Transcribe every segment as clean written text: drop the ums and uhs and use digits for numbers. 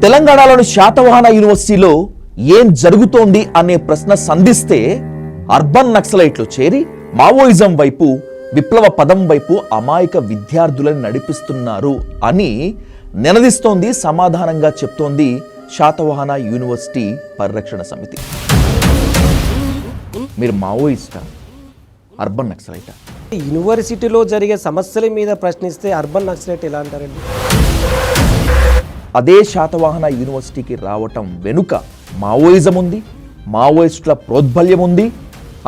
తెలంగాణలోని శాతవాహన యూనివర్సిటీలో ఏం జరుగుతోంది అనే ప్రశ్న సంధిస్తే అర్బన్ నక్సలైట్లు చేరి మావోయిజం వైపు, విప్లవ పదం వైపు అమాయక విద్యార్థులను నడిపిస్తున్నారు అని నినదిస్తోంది, సమాధానంగా చెప్తోంది శాతవాహన యూనివర్సిటీ పరిరక్షణ సమితి. మీరు మావోయిస్టా, అర్బన్ నక్సలైటా? యూనివర్సిటీలో జరిగే సమస్యల మీద ప్రశ్నిస్తే అర్బన్ నక్సలైట్ ఎలా అంటారండి? అదే శాతవాహన యూనివర్సిటీకి రావటం వెనుక మావోయిజం ఉంది, మావోయిస్టుల ప్రోద్బల్యం ఉంది,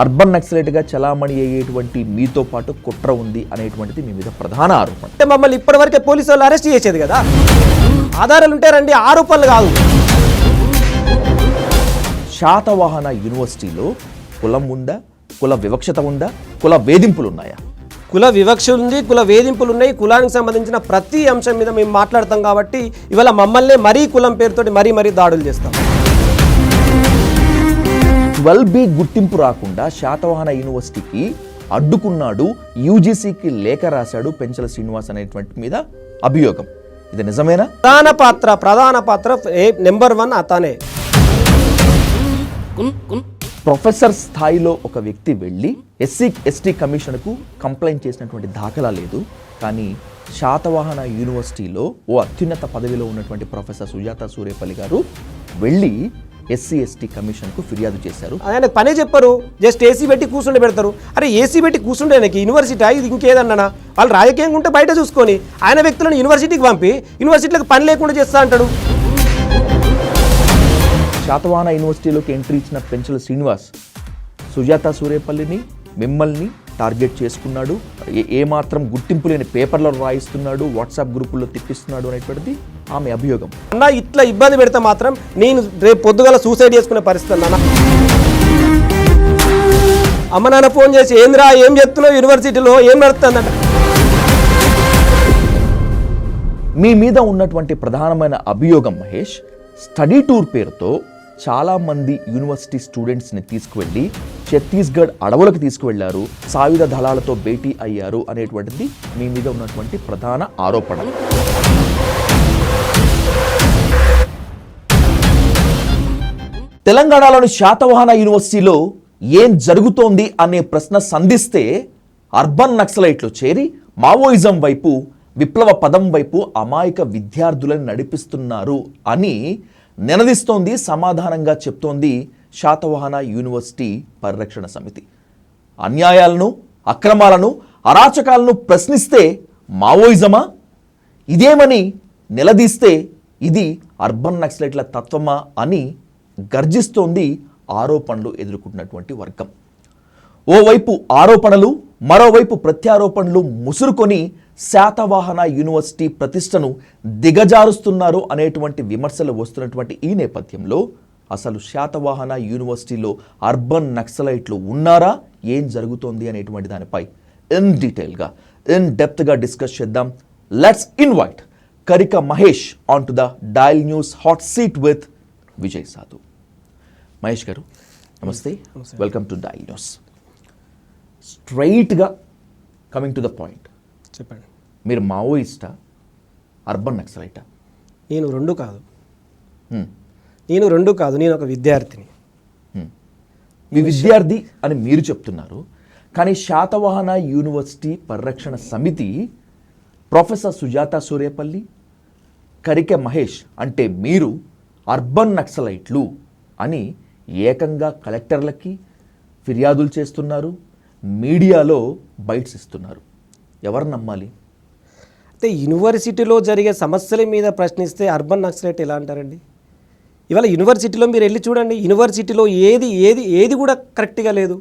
అర్బన్ నక్సలైట్గా చలామణి అయ్యేటువంటి మీతో పాటు కుట్ర ఉంది అనేటువంటిది మీ మీద ప్రధాన ఆరోపణ. అంటే మమ్మల్ని ఇప్పటివరకే పోలీసు వాళ్ళు అరెస్ట్ చేసేది కదా, ఆధారాలు ఉంటారండి, ఆరోపణలు కాదు. శాతవాహన యూనివర్సిటీలో కులం ఉందా, కుల వివక్షత ఉందా, కుల వేధింపులు ఉన్నాయా? కుల వివక్ష ఉంది, కుల వేధింపులు ఉన్నాయి. కులానికి సంబంధించిన ప్రతి అంశం మీద మేము మాట్లాడతాం కాబట్టి ఇవాళ మమ్మల్ని మరీ కులం పేరుతోటి మరీ దాడులు చేస్తాం. 12B గుర్తింపు రాకుండా శాతవాహన యూనివర్సిటీకి అడ్డుకున్నాడు, యూజీసీకి లేఖ రాశాడు పెంచల శ్రీనివాస్ అనేటువంటి మీద అభియోగం. ఇది నిజమేనా? ప్రధాన పాత్ర నెంబర్ 1 అతనే. ప్రొఫెసర్ స్థాయిలో ఒక వ్యక్తి వెళ్ళి ఎస్సీ కమిషన్కు కంప్లైంట్ చేసినటువంటి దాఖలా లేదు. కానీ శాతవాహన యూనివర్సిటీలో ఓ అత్యున్నత పదవిలో ఉన్నటువంటి ప్రొఫెసర్ సుజాత సూరేపల్లి గారు వెళ్ళి ఎస్సీ కమిషన్కు ఫిర్యాదు చేశారు. ఆయన పనే చెప్పరు, జస్ట్ ఏసీ పెట్టి కూర్చుండే పెడతారు. అరే ఏసీ పెట్టి కూర్చుండే ఆయనకి యూనివర్సిటీ ఇది ఇంకేదన్నా వాళ్ళు రాజకీయంగా ఉంటే బయట చూసుకొని ఆయన వ్యక్తులను యూనివర్సిటీకి పంపి యూనివర్సిటీలకు పని లేకుండా చేస్తా అంటాడు. శాతవాహన యూనివర్సిటీలోకి ఎంట్రీ ఇచ్చిన పెంచల శ్రీనివాస్ సుజాత సూరేపల్లిని, మిమ్మల్ని టార్గెట్ చేసుకున్నాడు, ఏమాత్రం గుర్తింపు లేని పేపర్లో రాయిస్తున్నాడు, వాట్సాప్ గ్రూపుల్లో తిప్పిస్తున్నాడు అనేటువంటిది ఆమె అభియోగం. అన్న ఇట్లా ఇబ్బంది పెడితే మాత్రం నేను రేపు పొద్దుగల సూసైడ్ చేసుకునే పరిస్థితి అన్న. అమ్మ నాన్న ఫోన్ చేసి ఏంద్రా ఏం చెప్తున్నావు, యూనివర్సిటీలో ఏం నడుస్తుందంట. మీ మీద ఉన్నటువంటి ప్రధానమైన అభియోగం మహేష్, స్టడీ టూర్ పేరుతో చాలామంది యూనివర్సిటీ స్టూడెంట్స్ని తీసుకువెళ్ళి ఛత్తీస్గఢ్ అడవులకు తీసుకువెళ్లారు, సాయుధ దళాలతో భేటీ అయ్యారు అనేటువంటిది మీ మీద ఉన్నటువంటి ప్రధాన ఆరోపణ. తెలంగాణలోని శాతవాహన యూనివర్సిటీలో ఏం జరుగుతోంది అనే ప్రశ్న సంధిస్తే అర్బన్ నక్సలైట్లు చేరి మావోయిజం వైపు, విప్లవ పదం వైపు అమాయక విద్యార్థులను నడిపిస్తున్నారు అని నినదిస్తోంది, సమాధానంగా చెప్తోంది శాతవాహన యూనివర్సిటీ పరిరక్షణ సమితి. అన్యాయాలను, అక్రమాలను, అరాచకాలను ప్రశ్నిస్తే మావోయిజమా, ఇదేమని నిలదీస్తే ఇది అర్బన్ నక్సలైట్ల తత్వమా అని గర్జిస్తోంది ఆరోపణలు ఎదుర్కొంటున్నటువంటి వర్గం. ఓవైపు ఆరోపణలు, మరోవైపు ప్రత్యారోపణలు ముసురుకొని శాతవాహన యూనివర్సిటీ ప్రతిష్టను దిగజారుస్తున్నారు అనేటువంటి విమర్శలు వస్తున్నటువంటి ఈ నేపథ్యంలో అసలు శాతవాహన యూనివర్సిటీలో అర్బన్ నక్సలైట్లు ఉన్నారా, ఏం జరుగుతోంది అనేటువంటి దానిపై ఇన్ డీటెయిల్గా, ఇన్ డెప్త్గా డిస్కస్ చేద్దాం. Let's invite Karika Mahesh on to the dial news hot seat with Vijay Sadhu. Mahesh garu నమస్తే, వెల్కమ్ టు డయల్ న్యూస్. స్ట్రైట్గా కమింగ్ టు ద పాయింట్, చెప్పండి. మీరు మావోయిస్టా, అర్బన్ నక్సలైటా? నేను రెండు కాదు, నేను ఒక విద్యార్థిని. మీ విద్యార్థి అని మీరు చెప్తున్నారు, కానీ శాతవాహన యూనివర్సిటీ పరిరక్షణ సమితి ప్రొఫెసర్ సుజాత సూరేపల్లి, కరికె మహేష్ అంటే మీరు అర్బన్ నక్సలైట్లు అని ఏకంగా కలెక్టర్లకి ఫిర్యాదులు చేస్తున్నారు, మీడియాలో బైట్స్ ఇస్తున్నారు. ఎవరు నమ్మాలి? అయితే యూనివర్సిటీలో జరిగే సమస్యల మీద ప్రశ్నిస్తే అర్బన్ నక్సలైట్ ఎలా అంటారండి? ఇవాళ యూనివర్సిటీలో మీరు వెళ్ళి చూడండి, యూనివర్సిటీలో ఏది కూడా కరెక్ట్గా లేదు.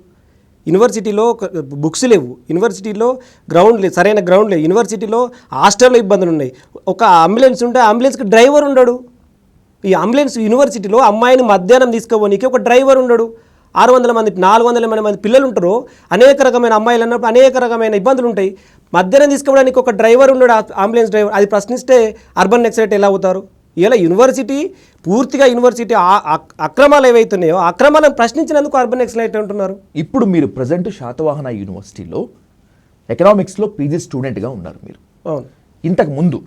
యూనివర్సిటీలో బుక్స్ లేవు, యూనివర్సిటీలో గ్రౌండ్ లేదు, సరైన గ్రౌండ్ లేదు, యూనివర్సిటీలో హాస్టల్లో ఇబ్బందులు ఉన్నాయి. ఒక అంబులెన్స్ ఉంటే అంబులెన్స్కి డ్రైవర్ ఉండడు. ఈ అంబులెన్స్ యూనివర్సిటీలో అమ్మాయిని మధ్యాహ్నం తీసుకుపోనీకి ఒక డ్రైవర్ ఉండడు. 600 మంది 400 మంది పిల్లలు ఉంటారు, అనేక రకమైన అమ్మాయిలు అన్నప్పుడు అనేక రకమైన ఇబ్బందులు ఉంటాయి. మధ్యాహ్నం తీసుకోవడానికి ఒక డ్రైవర్ ఉన్నాడు, అంబులెన్స్ డ్రైవర్. అది ప్రశ్నిస్తే అర్బన్ నక్సలైట్ ఎలా అవుతారు? ఇలా యూనివర్సిటీ పూర్తిగా యూనివర్సిటీ అక్రమాలు ఏవైతున్నాయో అక్రమాలను ప్రశ్నించినందుకు అర్బన్ నక్సలైట్ అంటున్నారు. ఇప్పుడు మీరు ప్రజెంట్ శాతవాహన యూనివర్సిటీలో ఎకనామిక్స్లో పీజీ స్టూడెంట్గా ఉన్నారు. మీరు అవును. ఇంతకు ముందు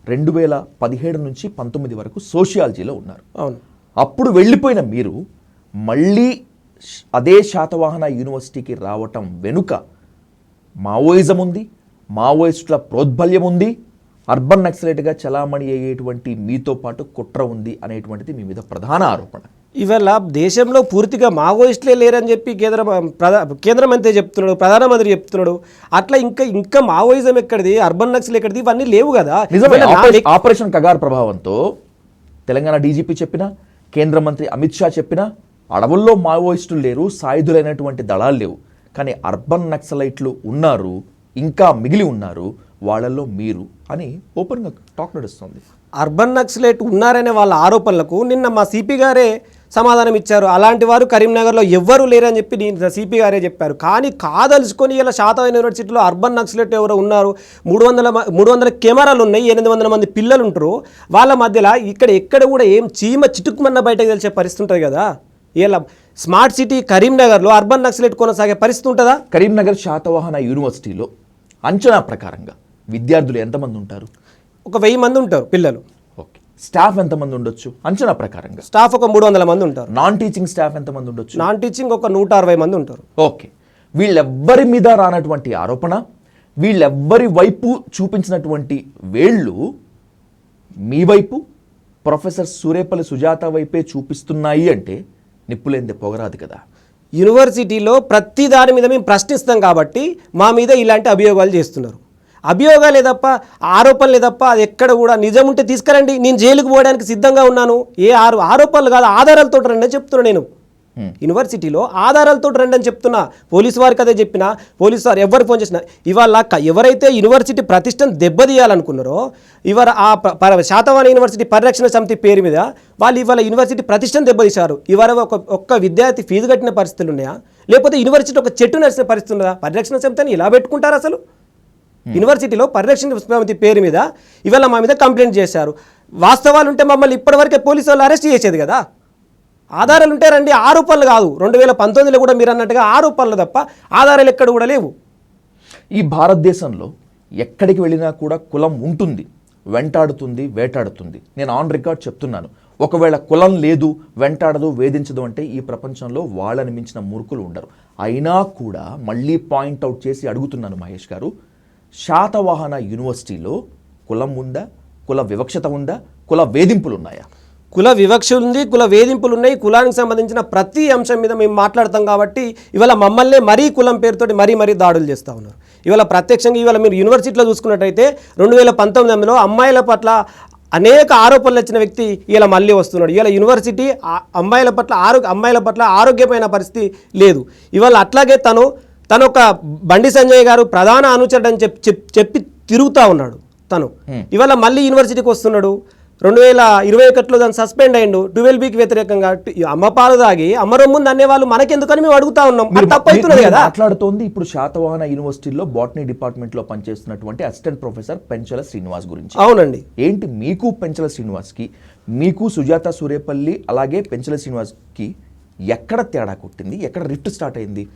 2017 నుంచి 19 వరకు సోషియాలజీలో ఉన్నారు. అవును. అప్పుడు వెళ్ళిపోయిన మీరు మళ్ళీ అదే శాతవాహన యూనివర్సిటీకి రావటం వెనుక మావోయిజం ఉంది, మావోయిస్టుల ప్రోద్బల్యం ఉంది, అర్బన్ నక్సలైట్గా చలామణి అయ్యేటువంటి మీతో పాటు కుట్ర ఉంది అనేటువంటిది మీ మీద ప్రధాన ఆరోపణ. ఇవాళ దేశంలో పూర్తిగా మావోయిస్టులే లేరని చెప్పి కేంద్ర మంత్రి చెప్తున్నాడు, ప్రధానమంత్రి చెప్తున్నాడు. అట్లా ఇంకా మావోయిజం ఎక్కడిది, అర్బన్ నక్సల్ ఎక్కడిది, ఇవన్నీ లేవు కదా. నిజమే. ఆపరేషన్ కగార్ ప్రభావంతో తెలంగాణ డీజీపీ చెప్పినా, కేంద్ర మంత్రి అమిత్ షా చెప్పినా అడవుల్లో మావోయిస్టులు లేరు, సాయుధులైనటువంటి దళాలు లేవు. కానీ అర్బన్ నక్సలైట్లు ఉన్నారు, ఇంకా మిగిలి ఉన్నారు, వాళ్ళల్లో మీరు అని ఓపెన్గా టాక్ నడుస్తుంది. అర్బన్ నక్సలైట్ ఉన్నారనే వాళ్ళ ఆరోపణలకు నిన్న మా సిపి గారే సమాధానం ఇచ్చారు. అలాంటి వారు కరీంనగర్లో ఎవ్వరూ లేరని చెప్పి సిపి గారే చెప్పారు. కానీ కాదలుచుకొని ఇలా శాతవాహన యూనివర్సిటీలో అర్బన్ నక్సలైట్ ఎవరో ఉన్నారు, 300 కెమెరాలు ఉన్నాయి, 800 మంది పిల్లలు ఉంటారు, వాళ్ళ మధ్యలో ఎక్కడ కూడా ఏం చీమ చిటుక్కుమన్న బయటకు తెలిసే పరిస్థితి ఉంటుంది కదా. ఇలా స్మార్ట్ సిటీ కరీంనగర్లో అర్బన్ నక్సలైట్ కొనసాగే పరిస్థితి ఉంటుందా? కరీంనగర్ శాతవాహన యూనివర్సిటీలో అంచనా ప్రకారంగా విద్యార్థులు ఎంతమంది ఉంటారు? ఒక 1000 మంది ఉంటారు పిల్లలు. ఓకే. స్టాఫ్ ఎంతమంది ఉండొచ్చు అంచనా ప్రకారంగా? స్టాఫ్ ఒక 300 మంది ఉంటారు. నాన్ టీచింగ్ స్టాఫ్ ఎంతమంది ఉండొచ్చు? నాన్ టీచింగ్ ఒక 160 మంది ఉంటారు. ఓకే. వీళ్ళెవ్వరి మీద రానటువంటి ఆరోపణ, వీళ్ళెవ్వరి వైపు చూపించినటువంటి వేళ్ళు మీ వైపు, ప్రొఫెసర్ సూరేపల్లి సుజాత వైపే చూపిస్తున్నాయి అంటే నిప్పులేందే పొగరాదు కదా. యూనివర్సిటీలో ప్రతి దాని మీద మేము ప్రశ్నిస్తాం కాబట్టి మా మీద ఇలాంటి అభియోగాలు చేస్తున్నారు. అభియోగాలే తప్ప ఆరోపణలే తప్ప అది ఎక్కడ కూడా నిజం ఉంటే తీసుకురండి, నేను జైలుకు పోవడానికి సిద్ధంగా ఉన్నాను. ఆరోపణలు కాదు, ఆధారాలతో రండి అని చెప్తున్నా. నేను యూనివర్సిటీలో ఆధారాలతో రండి అని చెప్తున్నా. పోలీసు వారికి అదే చెప్పినా, పోలీసు వారు ఎవరు ఫోన్ చేసినా. ఇవాళ ఎవరైతే యూనివర్సిటీ ప్రతిష్టను దెబ్బతీయాలనుకున్నారో, ఇవాళ శాతవాహన యూనివర్సిటీ పరిరక్షణ సమితి పేరు మీద వాళ్ళు ఇవాళ యూనివర్సిటీ ప్రతిష్టను దెబ్బతీశారు. ఇవాళ ఒక్క విద్యార్థి ఫీజు కట్టిన పరిస్థితులు ఉన్నాయా, లేకపోతే యూనివర్సిటీ ఒక చెట్టు నడిచిన పరిస్థితి ఉన్నదా? పరిరక్షణ సమితిని ఇలా పెట్టుకుంటారు అసలు? యూనివర్సిటీలో పరిరక్షణ సమితి పేరు మీద ఇవాళ మా మీద కంప్లైంట్ చేశారు. వాస్తవాలు ఉంటే మమ్మల్ని ఇప్పటివరకే పోలీసు వాళ్ళు అరెస్ట్ చేసేది కదా. ఆధారాలు ఉంటే రండి, ఆరోపణలు కాదు. 2019లో కూడా మీరు అన్నట్టుగా ఆరోపణలు తప్ప ఆధారాలు ఎక్కడ కూడా లేవు. ఈ భారతదేశంలో ఎక్కడికి వెళ్ళినా కూడా కులం ఉంటుంది, వెంటాడుతుంది, వేటాడుతుంది. నేను ఆన్ రికార్డ్ చెప్తున్నాను, ఒకవేళ కులం లేదు, వెంటాడదు, వేధించదు అంటే ఈ ప్రపంచంలో వాళ్ళని మించిన మూర్ఖులు ఉండరు. అయినా కూడా మళ్ళీ పాయింట్అవుట్ చేసి అడుగుతున్నాను మహేష్ గారు, శాతవాహన యూనివర్సిటీలో కులం ఉందా, కుల వివక్షత ఉందా, కుల వేధింపులు ఉన్నాయా? కుల వివక్ష ఉంది, కుల వేధింపులు ఉన్నాయి. కులానికి సంబంధించిన ప్రతి అంశం మీద మేము మాట్లాడతాం కాబట్టి ఇవాళ మమ్మల్ని మరీ కులం పేరుతోటి మరీ దాడులు చేస్తూ ఉన్నారు. ఇవాళ ప్రత్యక్షంగా ఇవాళ మీరు యూనివర్సిటీలో చూసుకున్నట్టయితే 2019లో అమ్మాయిల పట్ల అనేక ఆరోపణలు వచ్చిన వ్యక్తి ఇలా మళ్ళీ వస్తున్నాడు. ఇవాళ యూనివర్సిటీ అమ్మాయిల పట్ల ఆరోగ్యమైన పరిస్థితి లేదు. ఇవాళ అట్లాగే తను ఒక బండి సంజయ్ గారు ప్రధాన అనుచరుడు అని చెప్పి తిరుగుతూ ఉన్నాడు. తను ఇవాళ మళ్ళీ యూనివర్సిటీకి వస్తున్నాడు. 2021లో దాన్ని సస్పెండ్ అయ్యిండు 12Bకి వ్యతిరేకంగా. అమ్మ పాలు దాగి అమ్మరొమ్ముంది అనేవాళ్ళు మనకెందుకని మేము అడుగుతా ఉన్నాం. తప్పవుతున్నది కదా. మాట్లాడుతోంది ఇప్పుడు శాతవాహన యూనివర్సిటీలో బాటనీ డిపార్ట్మెంట్లో పనిచేస్తున్నటువంటి అసిస్టెంట్ ప్రొఫెసర్ పెంచల శ్రీనివాస్ గురించి. అవునండి. ఏంటి మీకు పెంచల శ్రీనివాస్కి, మీకు సుజాత సూరేపల్లి అలాగే పెంచల శ్రీనివాస్కి ఎక్కడ తేడా కొట్టింది? ఎక్కడ రిఫ్ట్ స్టార్ట్ అయింది?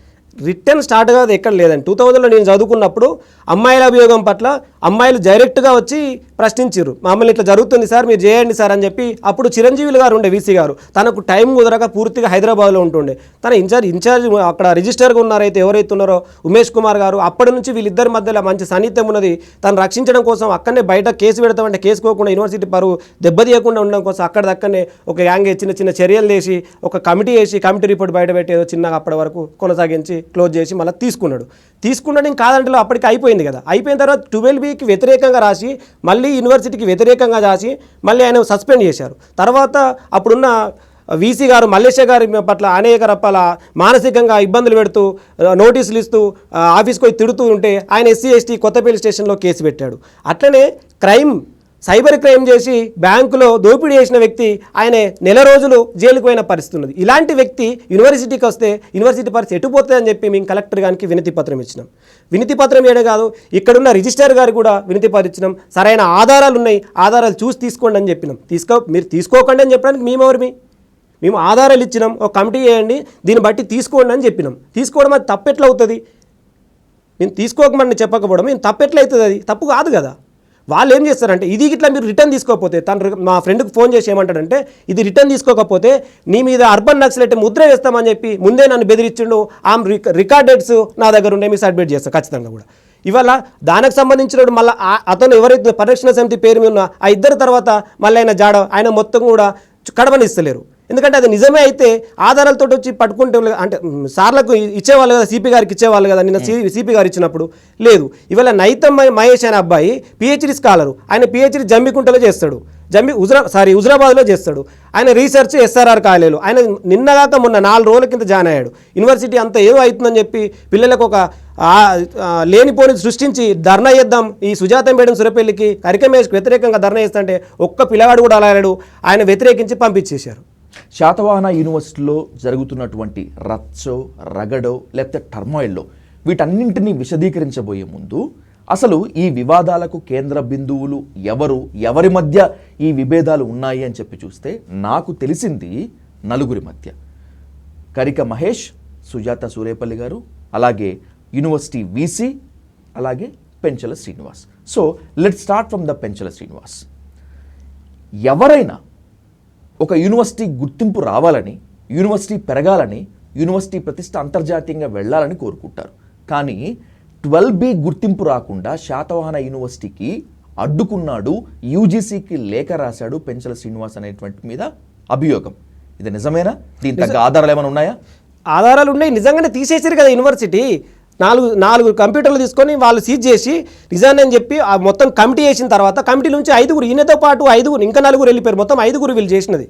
రిటర్న్ స్టార్ట్ కాదు ఎక్కడ లేదండి. 2000లో నేను చదువుకున్నప్పుడు అమ్మాయిల అభియోగం పట్ల అమ్మాయిలు డైరెక్ట్గా వచ్చి ప్రశ్నించారు. మమ్మల్ని ఇట్లా జరుగుతుంది సార్, మీరు చేయండి సార్ అని చెప్పి. అప్పుడు చిరంజీవులు గారు ఉండే వీసీ గారు, తనకు టైం కుదరక పూర్తిగా హైదరాబాద్లో ఉంటుండే. తన ఇన్ఛార్జ్ అక్కడ రిజిస్టర్గా ఉన్నారైతే ఎవరైతే ఉన్నారో ఉమేష్ కుమార్ గారు, అప్పటి నుంచి వీళ్ళిద్దరి మధ్యలో మంచి సాన్నిధ్యం ఉన్నది. తను రక్షించడం కోసం అక్కడనే బయట కేసు పెడతామంటే కేసుకోకుండా యూనివర్సిటీ పరువు దెబ్బతీయకుండా ఉండడం కోసం అక్కడదక్కడనే ఒక గ్యాంగ్ చిన్న చర్యలు చేసి ఒక కమిటీ వేసి కమిటీ రిపోర్ట్ బయట పెట్టి ఏదో చిన్నగా అప్పటి వరకు కొనసాగించి క్లోజ్ చేసి మళ్ళీ తీసుకున్నాడు. ఇంకా కాదంటే అప్పటికి అయిపోయింది కదా. అయిపోయిన తర్వాత 12Bకి వ్యతిరేకంగా రాసి మళ్ళీ యూనివర్సిటీకి వ్యతిరేకంగా రాసి మళ్ళీ ఆయన సస్పెండ్ చేశారు. తర్వాత అప్పుడున్న వీసీ గారు మల్లేశ గారి పట్ల అనేక రకాల మానసికంగా ఇబ్బందులు పెడుతూ నోటీసులు ఇస్తూ ఆఫీస్కి పోయి తిడుతూ ఉంటే ఆయన SC ST కొత్తపల్లి స్టేషన్లో కేసు పెట్టాడు. అట్లనే సైబర్ క్రైమ్ చేసి బ్యాంకులో దోపిడీ చేసిన వ్యక్తి ఆయన నెల రోజులు జైలుకు పోయిన పరిస్థితి ఉన్నది. ఇలాంటి వ్యక్తి యూనివర్సిటీకి వస్తే యూనివర్సిటీ పరిస్థితి ఎటుపోతుందని చెప్పి మేము కలెక్టర్ గారికి వినతి పత్రం ఇచ్చినాం. వినతి పత్రం ఏడే కాదు, ఇక్కడున్న రిజిస్టర్ గారికి కూడా వినతి పత్రం ఇచ్చినాం. సరైన ఆధారాలు ఉన్నాయి, ఆధారాలు చూసి తీసుకోండి అని చెప్పినాం. మీరు తీసుకోకండి అని చెప్పడానికి మేము ఆధారాలు ఇచ్చినాం. ఒక కమిటీ చేయండి, దీన్ని బట్టి తీసుకోండి అని చెప్పినాం. తీసుకోవడం అది తప్పెట్లా అవుతుంది? నేను తీసుకోకమని చెప్పకపోవడం మేము తప్పెట్లా అవుతుంది? అది తప్పు కాదు కదా. వాళ్ళు ఏం చేస్తారంటే ఇది ఇట్లా మీరు రిటర్న్ తీసుకోకపోతే మా ఫ్రెండ్కి ఫోన్ చేసి ఏమంటాడంటే ఇది రిటర్న్ తీసుకోకపోతే నీ మీద అర్బన్ నక్సలైట్ ముద్ర వేస్తామని చెప్పి ముందే నన్ను బెదిరించిండు రికార్డెడ్స్ నా దగ్గర ఉండే మీకు సబ్మిట్ చేస్తాను ఖచ్చితంగా కూడా. ఇవాళ దానికి సంబంధించిన మళ్ళీ అతను ఎవరైతే పరిరక్షణ సమితి పేరు మీద ఉన్న ఆ ఇద్దరు తర్వాత మళ్ళీ ఆయన మొత్తం కూడా కడవనిస్తలేరు. ఎందుకంటే అది నిజమే అయితే ఆధారాలతో వచ్చి పట్టుకుంటే అంటే సార్లకు ఇచ్చేవాళ్ళు కదా, సిపి గారికి ఇచ్చేవాళ్ళు కదా, నిన్న సిపి గారు ఇచ్చినప్పుడు లేదు. ఇవాళ నైతం మహేష్ అనే అబ్బాయి పిహెచ్డి స్కాలరు, ఆయన పిహెచ్డి జమ్మికుంటలో చేస్తాడు, హుజరాబాద్లో చేస్తాడు. ఆయన రీసెర్చ్ SRR కాలేలు. ఆయన నిన్నగాక మొన్న 4 రోజుల కింద జాయిన్ అయ్యాడు. యూనివర్సిటీ అంతా ఏదో అవుతుందని చెప్పి పిల్లలకు ఒక లేనిపోని సృష్టించి ధర్నా చేద్దాం ఈ సుజాత మేడం సురపల్లికి కరికమేష్కి వ్యతిరేకంగా ధర్నా చేస్తుంటే ఒక్క పిల్లగాడు కూడా అలాడు, ఆయన వ్యతిరేకించి పంపించేశారు. శాతవాహన యూనివర్సిటీలో జరుగుతున్నటువంటి రచ్చో రగడో లేకపోతే టర్మాయిల్లో వీటన్నింటినీ విశదీకరించబోయే ముందు అసలు ఈ వివాదాలకు కేంద్ర బిందువులు ఎవరి మధ్య ఈ విభేదాలు ఉన్నాయి అని చెప్పి చూస్తే నాకు తెలిసింది నలుగురి మధ్య. కరిక మహేష్, సుజాత సూరేపల్లి గారు, అలాగే యూనివర్సిటీ వీసీ, అలాగే Penchala Srinivas. So let start from the Penchala Srinivas. ఎవరైనా ఒక యూనివర్సిటీ గుర్తింపు రావాలని, యూనివర్సిటీ పెరగాలని, యూనివర్సిటీ ప్రతిష్ట అంతర్జాతీయంగా వెళ్ళాలని కోరుకుంటారు. కానీ 12B గుర్తింపు రాకుండా శాతవాహన యూనివర్సిటీకి అడ్డుకున్నాడు, యూజీసీకి లేఖ రాశాడు పెంచల శ్రీనివాస్ అనేటువంటి మీద అభియోగం. ఇది నిజమేనా? దీని తగ్గ ఆధారాలు ఏమైనా ఉన్నాయా? ఆధారాలు ఉన్నాయి, నిజంగానే తీసేసారు కదా యూనివర్సిటీ. నాలుగు కంప్యూటర్లు తీసుకొని వాళ్ళు సీజ్ చేసి రిజైన్ అని చెప్పి ఆ మొత్తం కమిటీ చేసిన తర్వాత కమిటీ నుంచి 5 ఈయనతో పాటు 5 ఇంకా 4 వెళ్ళిపోయారు. మొత్తం 5 వీళ్ళు చేసినది.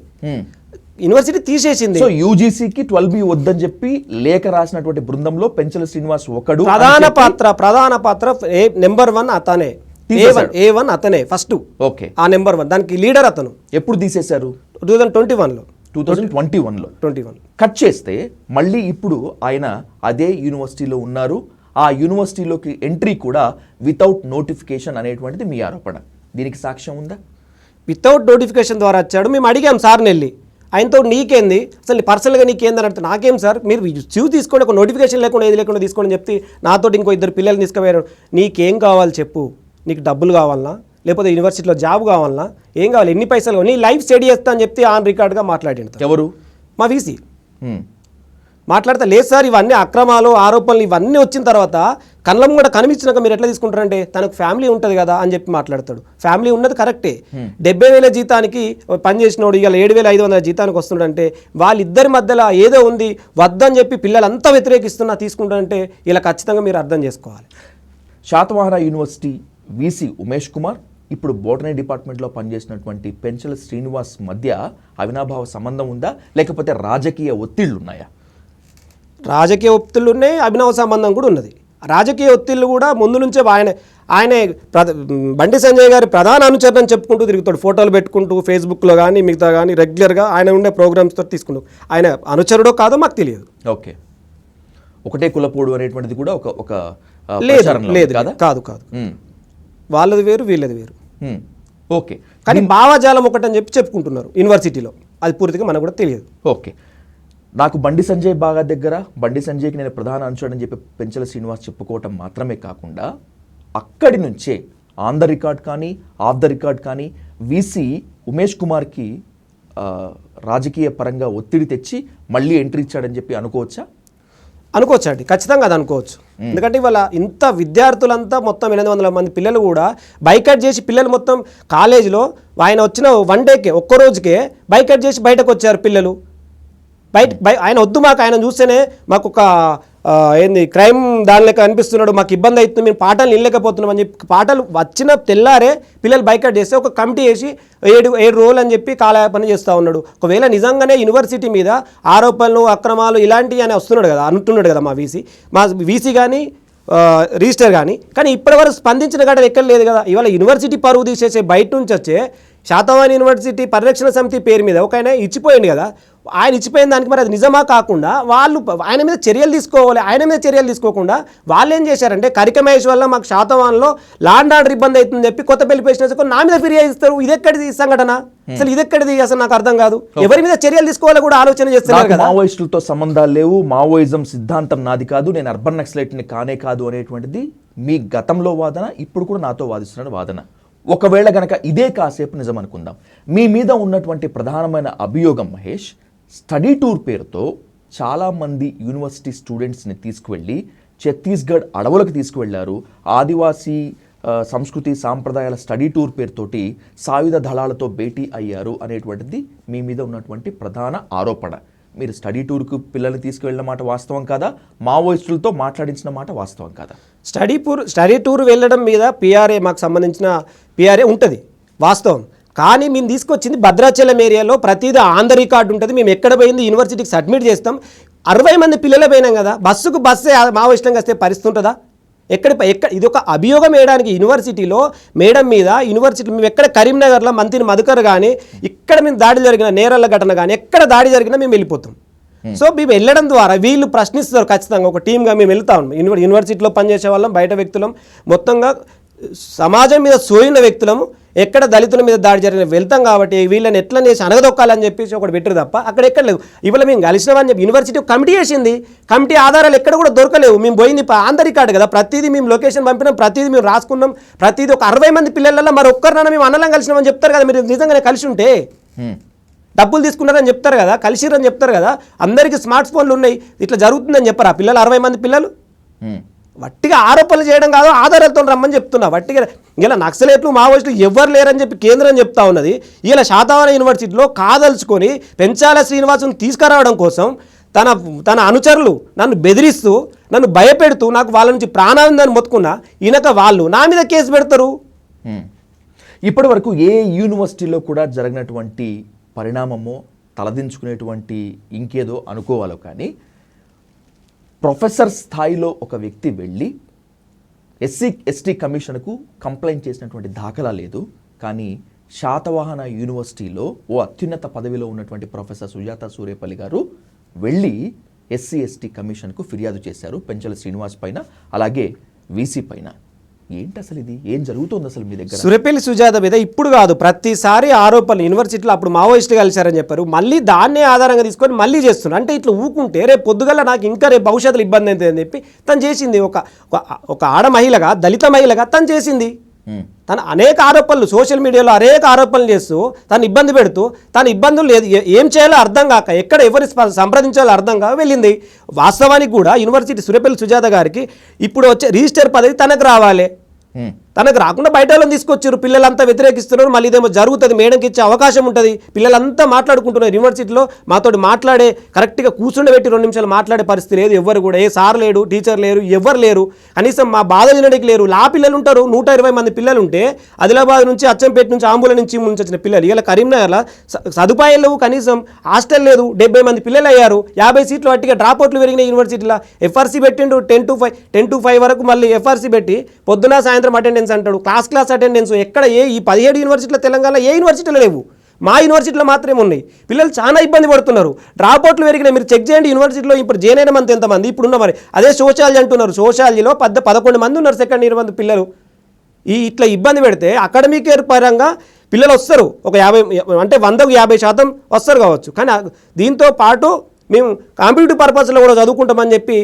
యూనివర్సిటీ తీసేసింది. సో యూజీసీకి 12B వద్దని చెప్పి లేఖ రాసినటువంటి బృందంలో పెంచల శ్రీనివాస్ ఒకడు. ప్రధాన పాత్ర నెంబర్ 1 అతనే, A1 అతనే ఫస్ట్. ఓకే, ఆ నెంబర్ 1 దానికి లీడర్ అతను. ఎప్పుడు తీసేశారు? 2021లో. 2021 కట్ చేస్తే మళ్ళీ ఇప్పుడు ఆయన అదే యూనివర్సిటీలో ఉన్నారు. ఆ యూనివర్సిటీలోకి ఎంట్రీ కూడా వితౌట్ నోటిఫికేషన్ అనేటువంటిది మీ ఆరోపణ. దీనికి సాక్ష్యం ఉందా? వితౌట్ నోటిఫికేషన్ ద్వారా వచ్చాడు. మేము అడిగాం సార్ని వెళ్ళి, ఆయనతో నీకేంది అసలు పర్సనల్గా నీకేంది అని అంటే నాకేం సార్ మీరు చ్యూ తీసుకోండి, ఒక నోటిఫికేషన్ లేకుండా ఏది లేకుండా తీసుకోండి అని చెప్తే నాతో ఇంకో 2 పిల్లల్ని తీసుకుపోయారు. నీకేం కావాలి చెప్పు, నీకు డబ్బులు కావాలన్నా లేకపోతే యూనివర్సిటీలో జాబ్ కావాలన్నా ఏం కావాలి, ఎన్ని పైసలు, నీ లైఫ్ స్టడీ చేస్తా అని చెప్తే ఆన్ రికార్డ్గా మాట్లాడాడు. ఎవరు? మా వీసీ మాట్లాడతా లేదు సార్ ఇవన్నీ అక్రమాలు ఆరోపణలు ఇవన్నీ వచ్చిన తర్వాత కళ్ళం కూడా కనిపించినాక మీరు ఎట్లా తీసుకుంటారంటే తనకు ఫ్యామిలీ ఉంటుంది కదా అని చెప్పి మాట్లాడతాడు. ఫ్యామిలీ ఉన్నది కరెక్టే. 70,000 జీతానికి పనిచేసినోడు ఇవాళ 7,500 జీతానికి వస్తుండంటే వాళ్ళిద్దరి మధ్యలో ఏదో ఉంది, వద్దని చెప్పి పిల్లలంతా వ్యతిరేకిస్తున్నా తీసుకుంటారంటే ఇలా ఖచ్చితంగా మీరు అర్థం చేసుకోవాలి. శాతవాహన యూనివర్సిటీ వీసీ ఉమేష్ కుమార్, ఇప్పుడు బోటనీ డిపార్ట్మెంట్లో పనిచేసినటువంటి పెంచల శ్రీనివాస్ మధ్య అవినాభావ సంబంధం ఉందా, లేకపోతే రాజకీయ ఒత్తిళ్లు ఉన్నాయా? రాజకీయ ఒత్తిళ్ళు ఉన్నాయి, అభినవ సంబంధం కూడా ఉన్నది. రాజకీయ ఒత్తిళ్ళు కూడా ముందు నుంచే ఆయనే బండి సంజయ్ గారి ప్రధాన అనుచరుని చెప్పుకుంటూ తిరుగుతాడు, ఫోటోలు పెట్టుకుంటూ ఫేస్బుక్లో కానీ మిగతా కానీ రెగ్యులర్గా ఆయన ఉండే ప్రోగ్రామ్స్తో తీసుకుంటూ. ఆయన అనుచరుడో కాదో మాకు తెలియదు. ఓకే, ఒకటే కులపోడు అనేటువంటిది కూడా ఒక లేదు కాదు వాళ్ళది వేరు వీళ్ళది వేరు. ఓకే, కానీ భావజాలం ఒకటని చెప్పి చెప్పుకుంటున్నారు యూనివర్సిటీలో, అది పూర్తిగా మనకు కూడా తెలియదు. ఓకే, నాకు బండి సంజయ్ బాగా దగ్గర, బండి సంజయ్కి నేను ప్రధాన అనుచరుడని చెప్పి పెంచల శ్రీనివాస్ చెప్పుకోవటం మాత్రమే కాకుండా అక్కడి నుంచే ఆన్ ద రికార్డ్ కానీ ఆఫ్ ద రికార్డ్ కానీ వీసీ ఉమేష్ కుమార్కి రాజకీయ పరంగా ఒత్తిడి తెచ్చి మళ్ళీ ఎంట్రీ ఇచ్చాడని చెప్పి అనుకోవచ్చా? అనుకోవచ్చు అండి, ఖచ్చితంగా అది అనుకోవచ్చు. ఎందుకంటే ఇవాళ ఇంత విద్యార్థులంతా మొత్తం 800 మంది పిల్లలు కూడా బైకట్ చేసి పిల్లలు మొత్తం కాలేజీలో ఆయన వచ్చిన 1 డేకే ఒక్క రోజుకే బైకట్ చేసి బయటకు వచ్చారు పిల్లలు. ఆయన వద్దు మాకు, ఆయన చూస్తేనే మాకు ఒక ఏంది క్రైమ్ దాని లెక్క అనిపిస్తున్నాడు, మాకు ఇబ్బంది అవుతుంది, మేము పాటలు నిలలేకపోతున్నాం అని చెప్పి పాటలు వచ్చిన తెల్లారే పిల్లలు బైకట్ చేస్తే ఒక కమిటీ వేసి 7 రోజులు అని చెప్పి కాలయాపన చేస్తూ ఉన్నాడు. ఒకవేళ నిజంగానే యూనివర్సిటీ మీద ఆరోపణలు అక్రమాలు ఇలాంటివి అని వస్తున్నాడు కదా, అంటున్నాడు కదా మా వీసీ కానీ రిజిస్టర్ కానీ ఇప్పటివరకు స్పందించిన ఘటన ఎక్కడ లేదు కదా. ఇవాళ యూనివర్సిటీ పరువు తీసేసే బయట నుంచి వచ్చే శాతవాహన యూనివర్సిటీ పరిరక్షణ సమితి పేరు మీద ఒక ఆయన ఇచ్చిపోయింది కదా, ఆయన ఇచ్చిపోయిన దానికి మరి అది నిజమా కాకుండా వాళ్ళు ఆయన మీద చర్యలు తీసుకోవాలి. ఆయన మీద చర్యలు తీసుకోకుండా వాళ్ళు ఏం చేశారంటే కరికమేష్ వల్ల మాకు శాతవాహనలో లాండ్ ఆర్డర్ ఇబ్బంది అవుతుందని చెప్పి కొత్తపల్లి పేషెంట్స్ నా మీద ఫిర్యాదు ఇస్తారు. ఇదెక్కడిది సంఘటన, అసలు ఇదెక్కడిది అసలు నాకు అర్థం కాదు. ఎవరి మీద చర్యలు తీసుకోవాలో కూడా ఆలోచన చేస్తున్నారు కదా. మావోయిస్టులతో సంబంధాలు లేవు, మావోయిజం సిద్ధాంతం నాది కాదు, నేను అర్బన్ నక్సలైట్ని కానే కాదు అనేటువంటిది మీ గతంలో వాదన, ఇప్పుడు కూడా నాతో వాదిస్తున్న వాదన. ఒకవేళ గనక ఇదే కాసేపు నిజం అనుకుందాం, మీ మీద ఉన్నటువంటి ప్రధానమైన అభియోగం మహేష్, స్టడీ టూర్ పేరుతో చాలామంది యూనివర్సిటీ స్టూడెంట్స్ని తీసుకువెళ్ళి ఛత్తీస్గఢ్ అడవులకు తీసుకువెళ్లారు, ఆదివాసీ సంస్కృతి సాంప్రదాయాల స్టడీ టూర్ పేరుతోటి సాయుధ దళాలతో భేటీ అయ్యారు అనేటువంటిది మీ మీద ఉన్నటువంటి ప్రధాన ఆరోపణ. మీరు స్టడీ టూర్కు పిల్లల్ని తీసుకువెళ్ళిన మాట వాస్తవం కాదా? మావోయిస్టులతో మాట్లాడించిన మాట వాస్తవం కాదా? స్టడీ టూర్ వెళ్ళడం మీద పిఆర్ఏ, మాకు సంబంధించిన పిఆర్ఏ ఉంటుంది వాస్తవం. కానీ మేము తీసుకొచ్చింది భద్రాచలం ఏరియాలో ప్రతిదీ ఆన్ ద రికార్డు ఉంటుంది. మేము ఎక్కడ పోయింది యూనివర్సిటీకి సబ్మిట్ చేస్తాం. 60 మంది పిల్లలే పోయినాం కదా, బస్సుకు బస్సే మావోయిస్టులంగా వస్తే పరిస్థితి ఉంటుందా? ఎక్కడ ఇది ఒక అభియోగం వేయడానికి యూనివర్సిటీలో మేడం మీద యూనివర్సిటీ మేము ఎక్కడ కరీంనగర్లో మంత్రి మధుకర్ కానీ ఇక్కడ మేము దాడి జరిగిన నేరాల ఘటన కానీ ఎక్కడ దాడి జరిగినా మేము వెళ్ళిపోతాం. సో మేము వెళ్ళడం ద్వారా వీళ్ళు ప్రశ్నిస్తారు ఖచ్చితంగా. ఒక టీమ్గా మేము వెళ్తాం. యూనివర్సిటీలో పనిచేసే వాళ్ళం, బయట వ్యక్తులం, మొత్తంగా సమాజం మీద సోయిన వ్యక్తులము, ఎక్కడ దళితుల మీద దాడి జరిగిన వెళ్తాం. కాబట్టి వీళ్ళని ఎట్లా చేసి అనగదొక్కాలని చెప్పేసి ఒకటి పెట్టరు తప్ప అక్కడ ఎక్కడ లేదు. ఇవాళ మేము కలిసినామని చెప్పి యూనివర్సిటీ కమిటీ చేసింది, కమిటీ ఆధారాలు ఎక్కడ కూడా దొరకలేవు. మేము పోయింది ఆన్ ద రికార్డు కదా, ప్రతిదీ మేము లొకేషన్ పంపినాం, ప్రతిదీ మేము రాసుకున్నాం. ప్రతిదీ ఒక 60 మంది పిల్లలలో మరి ఒక్కరినైనా మేము అన్నలం కలిసినామని చెప్తారు కదా. మీరు నిజంగానే కలిసి ఉంటే డబ్బులు తీసుకున్నారని చెప్తారు కదా, కలిసిరని చెప్తారు కదా. అందరికీ స్మార్ట్ ఫోన్లు ఉన్నాయి, ఇట్లా జరుగుతుందని చెప్పారు ఆ పిల్లలు 60 మంది పిల్లలు. వట్టిగా ఆరోపణలు చేయడం కాదు, ఆధారాలతో రమ్మని చెప్తున్నా. వట్టిగా ఇలా నక్సలేట్లు మావోయిస్టులు ఎవరు లేరని చెప్పి కేంద్రం చెప్తా ఉన్నది. ఇలా శాతవాహన యూనివర్సిటీలో కాదలుచుకొని పెంచాల శ్రీనివాసుని తీసుకురావడం కోసం తన అనుచరులు నన్ను బెదిరిస్తూ, నన్ను భయపెడుతూ, నాకు వాళ్ళ నుంచి ప్రాణాందాన్ని మొత్తుకున్నా ఈయనక వాళ్ళు నా మీద కేసు పెడతారు. ఇప్పటి వరకు ఏ యూనివర్సిటీలో కూడా జరిగినటువంటి పరిణామమో తలదించుకునేటువంటి ఇంకేదో అనుకోవాలో, కానీ ప్రొఫెసర్ స్థాయిలో ఒక వ్యక్తి వెళ్ళి ఎస్సీ కమిషన్కు కంప్లైంట్ చేసినటువంటి దాఖలా లేదు. కానీ శాతవాహన యూనివర్సిటీలో ఓ అత్యున్నత పదవిలో ఉన్నటువంటి ప్రొఫెసర్ సుజాత సూర్యపల్లి గారు వెళ్ళి ఎస్సీ కమిషన్కు ఫిర్యాదు చేశారు, పెంచల శ్రీనివాస్ పైన, అలాగే వీసీ పైన. ఏంటి అసలు ఇది? ఏం జరుగుతుంది అసలు మీ దగ్గర? సూర్యపల్లి సుజాత మీద ఇప్పుడు కాదు, ప్రతిసారి ఆరోపణలు. యూనివర్సిటీలో అప్పుడు మావోయిస్టులు కలిశారని చెప్పారు, మళ్ళీ దాన్నే ఆధారంగా తీసుకొని మళ్ళీ చేస్తున్నారు. అంటే ఇట్లా ఊకుంటే రేపు పొద్దుగల నాకు ఇంకా రేపు భవిష్యత్తులో ఇబ్బంది అవుతుందని చెప్పి తను చేసింది. ఒక ఆడ మహిళగా, దళిత మహిళగా తను చేసింది. తను అనేక ఆరోపణలు సోషల్ మీడియాలో అనేక ఆరోపణలు చేస్తూ తను ఇబ్బంది పెడుతూ, తన ఇబ్బందులు లేదు ఏం చేయాలో అర్థం కాక, ఎక్కడ ఎవరి సంప్రదించాలో అర్థం కాక వెళ్ళింది. వాస్తవానికి కూడా యూనివర్సిటీ సూర్యపల్లి సుజాత గారికి ఇప్పుడు వచ్చే రిజిస్టర్ పదవి తనకు రావాలి. తనకు రాకుండా బయట వాళ్ళని తీసుకొచ్చారు. పిల్లలంతా వ్యతిరేకిస్తున్నారు. మళ్ళీ ఇదేమో జరుగుతుంది, మేడంకి ఇచ్చే అవకాశం ఉంటుంది. పిల్లలంతా మాట్లాడుకుంటున్నారు యూనివర్సిటీలో. మాతోటి మాట్లాడే కరెక్ట్గా కూర్చుండబెట్టి 2 నిమిషాలు మాట్లాడే పరిస్థితి లేదు. ఎవరు కూడా, ఏ సార్ లేడు, టీచర్ లేరు, ఎవరు లేరు. కనీసం మా బాధ వినడానికి లేరు. లా పిల్లలు ఉంటారు, 120 మంది పిల్లలు ఉంటే ఆదిలాబాద్ నుంచి, అచ్చంపేట నుంచి, ఆంబుల నుంచి వచ్చిన పిల్లలు. ఇలా కరీంనగర్లో సదుపాయాలు లేవు, కనీసం హాస్టల్ లేదు. 70 మంది పిల్లలు అయ్యారు. 50 సీట్లు వట్టిగా డ్రాప్ అవుట్లు పెరిగిన యూనివర్సిటీలో. ఎఫ్ఆర్సీ పెట్టిండు 10 to 5 వరకు. మళ్ళీ ఎఫ్ఆర్సీ పెట్టి పొద్దున సాయంత్రం అటెండెన్స్ అంటాడు, క్లాస్ అటెండెన్స్. ఎక్కడ ఈ 17 యూనివర్సిటీల తెలంగాణలో ఏ యూనివర్సిటీలో లేవు, మా యూనివర్సిటీలో మాత్రమే ఉన్నాయి. పిల్లలు చాలా ఇబ్బంది పడుతున్నారు. డ్రాప్ అవుట్లు పెరిగినాయి. మీరు చెక్ చేయండి యూనివర్సిటీలో ఇప్పుడు జాయిన్ అయిన మంది ఎంతమంది ఇప్పుడున్న. మరి అదే సోషాలజీ అంటున్నారు, సోషాలజీలో 11 మంది ఉన్నారు సెకండ్ ఇయర్ మంది పిల్లలు. ఇట్లా ఇబ్బంది పెడితే అకాడమిక్ ఇయర్ పరంగా పిల్లలు వస్తారు, ఒక 50 అంటే 100కు 50% వస్తారు కావచ్చు. కానీ దీంతో పాటు మేము కాంపిటేటివ్ పర్పస్లో కూడా చదువుకుంటామని చెప్పి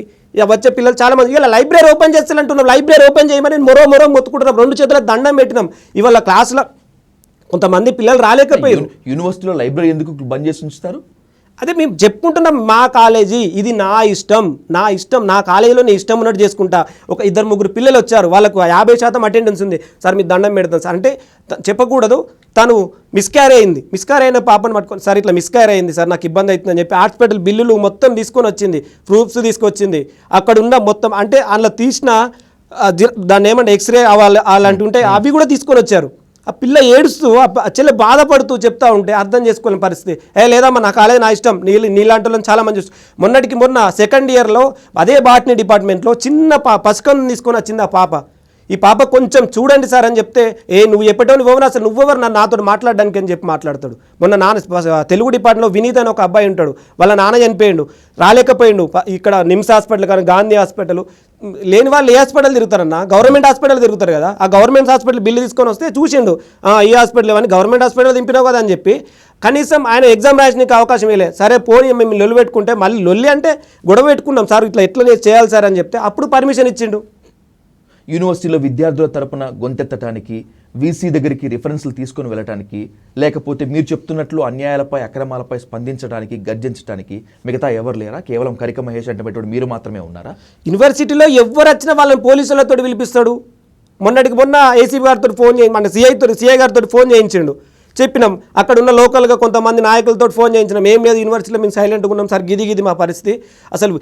వచ్చే పిల్లలు చాలామంది. ఇలా లైబ్రరీ ఓపెన్ చేస్తానంటున్నాం, లైబ్రరీ ఓపెన్ చేయమని మొరో మొత్తుకుంటున్నాం, 2 చేతులకు దండం పెట్టినాం. ఇవాళ క్లాసులో కొంతమంది పిల్లలు రాలేకపోయారు. యూనివర్సిటీలో లైబ్రరీ ఎందుకు బంద్ చేసి ఉంచుతారు? అదే మేము చెప్పుకుంటున్నాం, మా కాలేజీ ఇది, నా ఇష్టం, నా కాలేజీలో నేను ఇష్టం ఉన్నట్టు చేసుకుంటా. ఒక 2-3 పిల్లలు వచ్చారు, వాళ్ళకు 50% అటెండెన్స్ ఉంది. సార్ మీరు దండం పెడతాను సార్ అంటే చెప్పకూడదు. తను మిస్క్యారీ అయిన పాపను పట్టుకొని, సార్ ఇట్లా మిస్క్యారీ అయింది సార్, నాకు ఇబ్బంది అవుతుందని చెప్పి హాస్పిటల్ బిల్లులు మొత్తం తీసుకొని వచ్చింది, ప్రూఫ్స్ తీసుకొచ్చింది. అక్కడ ఉన్న మొత్తం అంటే అందులో తీసిన దాన్ని ఏమంటే ఎక్స్రే అలాంటివి ఉంటే అవి కూడా తీసుకొని వచ్చారు. ఆ పిల్ల ఏడుస్తూ, ఆ చెల్లె బాధపడుతూ చెప్తా ఉంటే అర్థం చేసుకోలేని పరిస్థితి. లేదమ్మా నా కాలేజ్ నా ఇష్టం, నీలాంటి వాళ్ళని చాలామంది చూస్తూ. మొన్న సెకండ్ ఇయర్లో అదే బాటనీ డిపార్ట్మెంట్లో చిన్న పసుకను తీసుకొని వచ్చింది ఆ పాప. ఈ పాప కొంచెం చూడండి సార్ అని చెప్తే, నువ్వు ఎప్పటో నువ్వెవరు అసలు, నువ్వెవరు నాతో మాట్లాడడానికి అని చెప్పి మాట్లాడతాడు. మొన్న తెలుగు డిపార్ట్మెంట్లో వినీత్ అని ఒక అబ్బాయి ఉంటాడు, వాళ్ళ నాన్న చనిపోయిండు, రాలేకపోయిండు. ఇక్కడ నిమ్స్ హాస్పిటల్ కానీ గాంధీ హాస్పిటల్, లేని వాళ్ళు ఏ హాస్పిటల్ తిరుగుతారన్న, గవర్నమెంట్ హాస్పిటల్ తిరుగుతారు కదా. ఆ గవర్నమెంట్ హాస్పిటల్ బిల్లు తీసుకొని వస్తే చూసిండు, ఈ హాస్పిటల్ అని గవర్నమెంట్ హాస్పిటల్ దింపినావు కదా అని చెప్పి. కనీసం ఆయన ఎగ్జామ్ రాయడానికి అవకాశం లేదు. సరే పోనీ మేము లొల్లి పెట్టుకుంటే, మళ్ళీ లొల్లి అంటే గొడవ పెట్టుకున్నాం సార్, ఇట్లా ఎట్లా చేయాలి సార్ అని చెప్తే అప్పుడు పర్మిషన్ ఇచ్చిండు. యూనివర్సిటీలో విద్యార్థుల తరపున గొంతెత్తడానికి వీసీ దగ్గరికి రిఫరెన్స్లు తీసుకొని వెళ్ళడానికి, లేకపోతే మీరు చెప్తున్నట్లు అన్యాయాలపై అక్రమాలపై స్పందించడానికి, గర్జించడానికి మిగతా ఎవరు లేరా? కేవలం కరిక మహేష్ అంటే మీరు మాత్రమే ఉన్నారా? యూనివర్సిటీలో ఎవరు వచ్చినా వాళ్ళని పోలీసులతో పిలిపిస్తాడు. మొన్న ఏసీబీ గారితో ఫోన్ చేయి, మన సిఐ గారితో ఫోన్ చేయించిండు. చెప్పినాం, అక్కడ ఉన్న లోకల్గా కొంతమంది నాయకులతో ఫోన్ చేయించినాం. ఏం లేదు, యూనివర్సిటీలో మేము సైలెంట్గా ఉన్నాం సార్, గిది మా పరిస్థితి, అసలు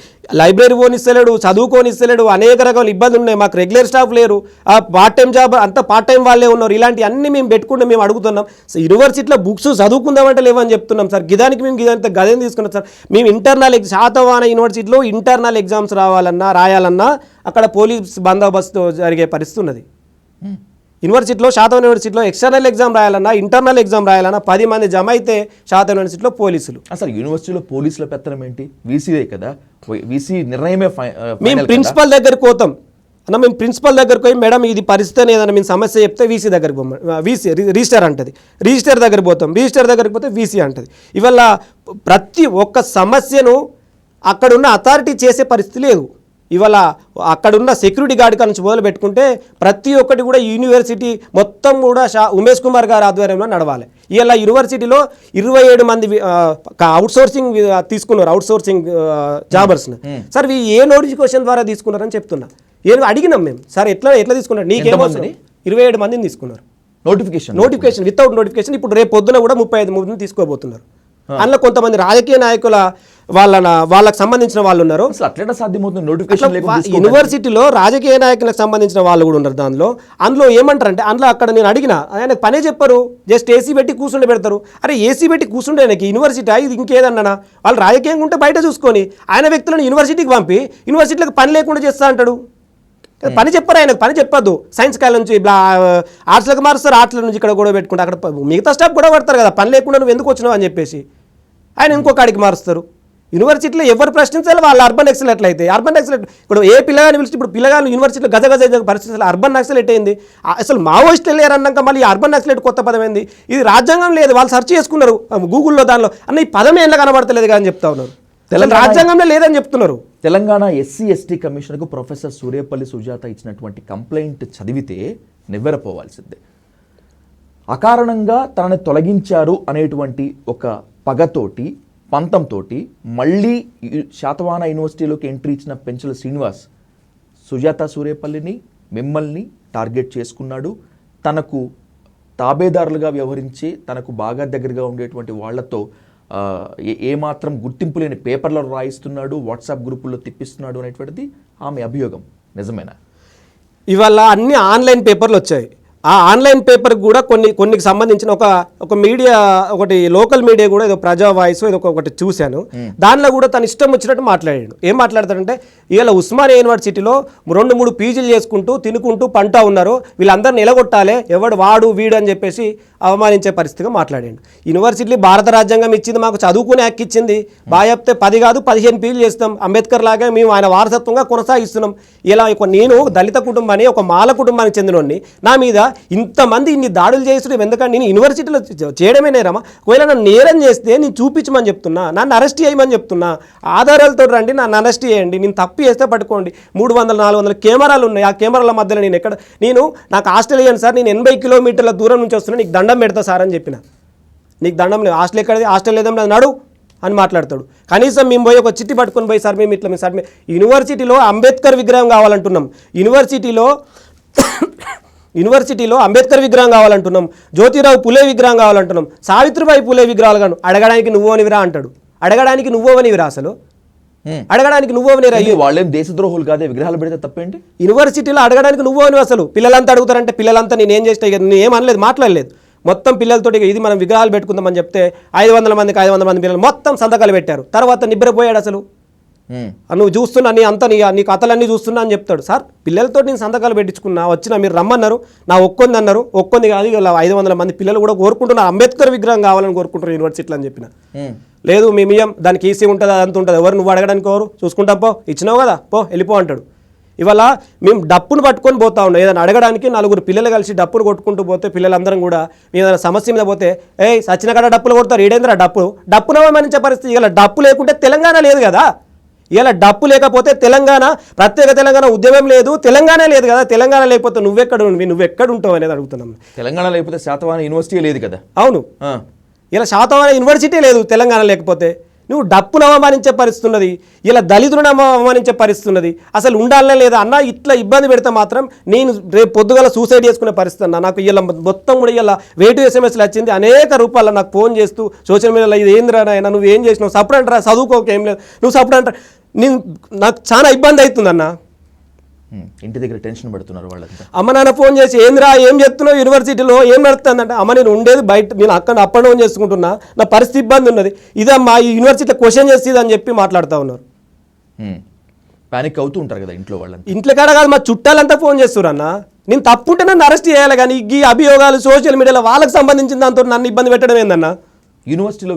లైబ్రరీ పోనిస్తలేడు, చదువుకోనిస్తలేడు, అనేక రకాల ఇబ్బందులు ఉన్నాయి, మాకు రెగ్యులర్ స్టాఫ్ లేరు, ఆ పార్ట్ టైం జాబ్ అంతా పార్ట్ టైం వాళ్ళే ఉన్నారు, ఇలాంటి అన్ని మేము పెట్టుకుంటాం, మేము అడుగుతున్నాం. యూనివర్సిటీలో బుక్స్ చదువుకుందామంటే లేవని చెప్తున్నాం సార్. గిదానికి మేము గదేం తీసుకున్నాం సార్. మేము శాతవాహన యూనివర్సిటీలో ఇంటర్నల్ ఎగ్జామ్స్ రాయాలన్నా అక్కడ పోలీస్ బందోబస్తు జరిగే పరిస్థితి ఉన్నది. శాతవాహన యూనివర్సిటీలో ఎక్స్టర్నల్ ఎగ్జామ్ రాయాలన్నా, ఇంటర్నల్ ఎగ్జామ్ రాయాలన్నా 10 మంది జమ అయితే శాతవాహన యూనివర్సిటీలో పోలీసులు. అసలు యూనివర్సిటీలో పోలీసుల పెత్తనం ఏంటి? వీసీదే కదా, వీసీ నిర్ణయమే. మేము ప్రిన్సిపల్ దగ్గరికి పోతాం అన్న, మేము ప్రిన్సిపల్ దగ్గరికి పోయి మేడం ఇది పరిస్థితి అని ఏదైనా మేము సమస్య చెప్తే వీసీ దగ్గరికి పోతాం, వీసీ రిజిస్టర్ అంటది, రిజిస్టర్ దగ్గరికి పోతాం, రిజిస్టర్ దగ్గరికి పోతే వీసీ అంటది. ఇవాళ ప్రతి ఒక్క సమస్యను అక్కడున్న అథారిటీ చేసే పరిస్థితి లేదు. ఇవాళ అక్కడున్న సెక్యూరిటీ గార్డ్ నుంచి మొదలు పెట్టుకుంటే ప్రతి ఒక్కటి కూడా యూనివర్సిటీ మొత్తం కూడా ఉమేష్ కుమార్ గారి ఆధ్వర్యంలో నడవాలి. ఇవాళ యూనివర్సిటీలో 27 మంది అవుట్సోర్సింగ్ తీసుకున్నారు, అవుట్సోర్సింగ్ జాబర్స్ని. సార్ ఏ నోటిఫికేషన్ ద్వారా తీసుకున్నారని చెప్తున్నా. ఏం అడిగినాం మేము, సార్ ఎట్లా తీసుకున్నారు, నీకేమవుతుంది? 27 మందిని తీసుకున్నారు. Notification without notification. ఇప్పుడు రేపు పొద్దున కూడా 35 మందిని తీసుకోబోతున్నారు. అందులో కొంతమంది రాజకీయ నాయకుల వాళ్ళకి సంబంధించిన వాళ్ళు ఉన్నారు. యూనివర్సిటీలో రాజకీయ నాయకులకు సంబంధించిన వాళ్ళు కూడా ఉన్నారు. అందులో ఏమంటారంటే, అక్కడ నేను అడిగిన ఆయన పనే చెప్పరు, జస్ట్ ఏసీ పెట్టి కూర్చుండే పెడతారు. అరే ఏసీ పెట్టి కూర్చుండే ఆయనకి యూనివర్సిటీ ఇది ఇంకేదన్నా, వాళ్ళు రాజకీయంగా ఉంటే బయట చూసుకొని ఆయన వ్యక్తులను యూనివర్సిటీకి పంపి యూనివర్సిటీలకు పని లేకుండా చేస్తా అంటాడు. పని చెప్పరు, ఆయనకు పని చెప్పొద్దు. సైన్స్ కాలేజ్ నుంచి ఆర్ట్స్లకు మారుస్తారు, ఆర్ట్స్ల నుంచి ఇక్కడ గొడవ పెట్టుకుంటే అక్కడ మిగతా స్టాఫ్ గొడవ పడతారు కదా, పని లేకుండా నువ్వు ఎందుకు వచ్చినావు అని చెప్పేసి ఆయన ఇంకొకడికి మారుస్తారు. యూనివర్సిటీలో ఎవరు ప్రశ్నించాలి, వాళ్ళు అర్బన్ ఎక్సలెంట్ అయితే అర్బన్ ఎక్సలెంట్. ఇప్పుడు ఏ పిల్లగాని పిలిచి ఇప్పుడు పిల్లగాని యూనివర్సిటీలో గజ పరిస్థితులు అర్బన్ నక్సలెట్ అయింది. అసలు మావోయిస్టులు లేరన్నాక మళ్ళీ అర్బన్ నక్సలెట్ కొత్త పదం ఏంది? ఇది రాజ్యాంగం లేదు, వాళ్ళు సెర్చ్ చేసుకున్నారు గూగుల్లో, దానిలో అన్న ఈ పదమే ఎలా కనబడతలేదు కానీ చెప్తా ఉన్నారు, రాజ్యాంగంలో లేదని చెప్తున్నారు. తెలంగాణ ఎస్సీ ఎస్టీ కమిషన్కు ప్రొఫెసర్ సూర్యపల్లి సుజాత ఇచ్చినటువంటి కంప్లైంట్ చదివితే నివ్వెరపోవాల్సిందే. అకారణంగా తనని తొలగించారు అనేటువంటి ఒక పగతోటి, పంతంతో మళ్ళీ శాతవాహన యూనివర్సిటీలోకి ఎంట్రీ ఇచ్చిన పెంచుల శ్రీనివాస్ సుజాత సూర్యపల్లిని, మిమ్మల్ని టార్గెట్ చేసుకున్నాడు. తనకు తాబేదారులుగా వ్యవహరించి తనకు బాగా దగ్గరగా ఉండేటువంటి వాళ్లతో ఏమాత్రం గుర్తింపు లేని పేపర్లో రాయిస్తున్నాడు, వాట్సాప్ గ్రూపుల్లో తిప్పిస్తున్నాడు అనేటువంటిది ఆమె అభియోగం. నిజమేనా? ఇవాళ అన్ని ఆన్లైన్ పేపర్లు వచ్చాయి. ఆ ఆన్లైన్ పేపర్ కూడా కొన్నికి సంబంధించిన ఒక మీడియా, ఒకటి లోకల్ మీడియా కూడా ఏదో ప్రజా వాయిస్ ఏదో ఒకటి చూశాను. దానిలో కూడా తను ఇష్టం వచ్చినట్టు మాట్లాడాడు. ఏం మాట్లాడతాడంటే, ఇవాళ ఉస్మానియా యూనివర్సిటీలో 2-3 పీజీలు చేసుకుంటూ తినుకుంటూ పంటా ఉన్నారు, వీళ్ళందరిని నిలగొట్టాలి, ఎవడు వాడు వీడు అని చెప్పేసి అవమానించే పరిస్థితిగా మాట్లాడాడు. యూనివర్సిటీ భారత రాజ్యాంగం ఇచ్చింది, మాకు చదువుకునే హక్కు ఇచ్చింది, బాగా చెప్తే 10 కాదు 15 పీజీలు చేస్తాం, అంబేద్కర్ లాగా మేము ఆయన వారసత్వంగా కొనసాగిస్తున్నాం. ఇలా నేను దళిత కుటుంబాన్ని, ఒక మాల కుటుంబానికి చెందినోడిని, నా మీద ఇంతమంది ఇన్ని దాడులు చేస్తున్నాం, ఎందుకంటే నేను యూనివర్సిటీలో చేయడమే నేరమా? ఒకవేళ నన్ను నేరం చేస్తే నేను చూపించమని చెప్తున్నా, నన్ను అరెస్ట్ చేయమని చెప్తున్నా, ఆధారాలతో రండి, నన్ను అరెస్ట్ చేయండి, నేను తప్పు చేస్తే పట్టుకోండి. 300-400 కెమెరాలు ఉన్నాయి, ఆ కెమెరాల మధ్యలో నాకు హాస్టల్ ఇవ్వండి సార్, నేను 80 కిలోమీటర్ల దూరం నుంచి వస్తున్నా, నీకు దండం పెడతా సార్ అని చెప్పిన. నీకు దండం లేదు, హాస్టల్ ఎక్కడది, హాస్టల్ లేదని నడు అని మాట్లాడతాడు. కనీసం మేము పోయి ఒక చిట్టి పట్టుకొని పోయి సార్ మేము ఇట్లా సార్ యూనివర్సిటీలో అంబేద్కర్ విగ్రహం కావాలంటున్నాం, యూనివర్సిటీలో అంబేద్కర్ విగ్రహం కావాలంటున్నాం, జ్యోతిరావు పులే విగ్రహం కావాలంటున్నాం, సావిత్రిబాయి పులే విగ్రహాలు కాను, అడగడానికి నువ్వు అనివిరా అంటాడు. అడగడానికి నువ్వు అవనివిరా, అసలు అడగడానికి నువ్వు అవనిరా? వాళ్ళేం దేశద్రోహులు కాదే, విగ్రహాలు పెడితే తప్పేంటి? యూనివర్సిటీలో అడగడానికి నువ్వు అని, అసలు పిల్లలంతా అడుగుతారంటే పిల్లలంతా నేనేం చేస్తా, నేను ఏమనలేదు, మాట్లాడలేదు. మొత్తం పిల్లలతోటి ఇది మనం విగ్రహాలు పెట్టుకుందామని చెప్తే 500 మందికి 500 మంది పిల్లలు మొత్తం సంతకాలు పెట్టారు. తర్వాత నిద్రపోయాడు. అసలు నువ్వు చూస్తున్నా, నీ కథలన్నీ చూస్తున్నా అని చెప్తాడు. సార్ పిల్లలతో నేను సంతకాలు పెట్టించుకున్నా, వచ్చినా మీరు రమ్మన్నారు, నా ఒక్కొంది అన్నారు, ఒక్కొంది కాదు 500 మంది పిల్లలు కూడా కోరుకుంటున్నారు, అంబేద్కర్ విగ్రహం కావాలని కోరుకుంటారు యూనివర్సిటీలో అని చెప్పిన. లేదు మేము ఇయ్యం, దానికి ఈసీ ఉంటుంది, అదంతా ఉంటుంది, ఎవరు నువ్వు అడగడానికి ఎవరు, చూసుకుంటాం పో, ఇచ్చినావు కదా పో వెళ్ళిపో అంటాడు. ఇవాళ మేము డప్పును పట్టుకొని పోతా ఉన్నాం, ఏదైనా అడగడానికి 4 పిల్లలు కలిసి డప్పును కొట్టుకుంటూ పోతే పిల్లలందరం కూడా ఏదైనా సమస్య మీద పోతే సచిన కాడ డప్పులు కొడతారు, ఏడేంద్ర డప్పును అవమానించే పరిస్థితి. ఇలా డప్పు లేకుంటే తెలంగాణ లేదు కదా. ఇలా డప్పు లేకపోతే తెలంగాణ ప్రత్యేక తెలంగాణ ఉద్యమం లేదు, తెలంగాణ లేదు కదా. తెలంగాణ లేకపోతే నువ్వెక్కడ ఉంటావు అనేది అడుగుతున్నాం. తెలంగాణ లేకపోతే శాతవాహన యూనివర్సిటీ లేదు కదా. అవును, ఇలా శాతవాహన యూనివర్సిటీ లేదు తెలంగాణ లేకపోతే. నువ్వు డప్పును అవమానించే పరిస్థితి ఉన్నది, ఇలా దళితులను అవమానించే పరిస్థితి ఉన్నది. అసలు ఉండాలనే లేదా అన్న, ఇట్లా ఇబ్బంది పెడితే మాత్రం నేను రేపు పొద్దుగల సూసైడ్ చేసుకునే పరిస్థితి అన్న. నాకు ఇలా మొత్తం కూడా ఇలా వేటు ఎస్ఎంఎస్లు వచ్చింది అనేక రూపాయలు నాకు ఫోన్ చేస్తూ సోషల్ మీడియాలో ఇది ఏందిరా నాయన నువ్వు ఏం చేసినావు, సపోర్ట్ అంటారా, చదువుకోక ఏం లేదు, నువ్వు సపోర్ట్ అంటారా, నాకు చాలా ఇబ్బంది అవుతుంది అన్న. ఇంటి దగ్గర టెన్షన్ పడుతున్నారు వాళ్ళంతా. అమ్మ నాన్న ఫోన్ చేసి ఏంద్రా ఏం చెప్తున్నావు యూనివర్సిటీలో ఏం నడుస్తుందంటే, అమ్మ నేను ఉండేది బయట, నేను అక్కడ అప్ అండ్ డౌన్ చేసుకుంటున్నా, నా పరిస్థితి ఇబ్బంది ఉన్నది, ఇదమ్మా ఈ యూనివర్సిటీలో క్వశ్చన్ చేసేది అని చెప్పి మాట్లాడుతూ ఉన్నారు. పానిక్ అవుతూ ఉంటారు కదా ఇంట్లో వాళ్ళంతా. ఇంట్లో కాడ కాదు, మా చుట్టాలంతా ఫోన్ చేస్తున్నారు అన్న. నేను తప్పుంటే నన్ను అరెస్ట్ చేయాలి, కానీ ఈ అభియోగాలు సోషల్ మీడియాలో వాళ్ళకి సంబంధించిన దాంతో నన్ను ఇబ్బంది పెట్టడం ఏందన్న. యూనివర్సిటీలో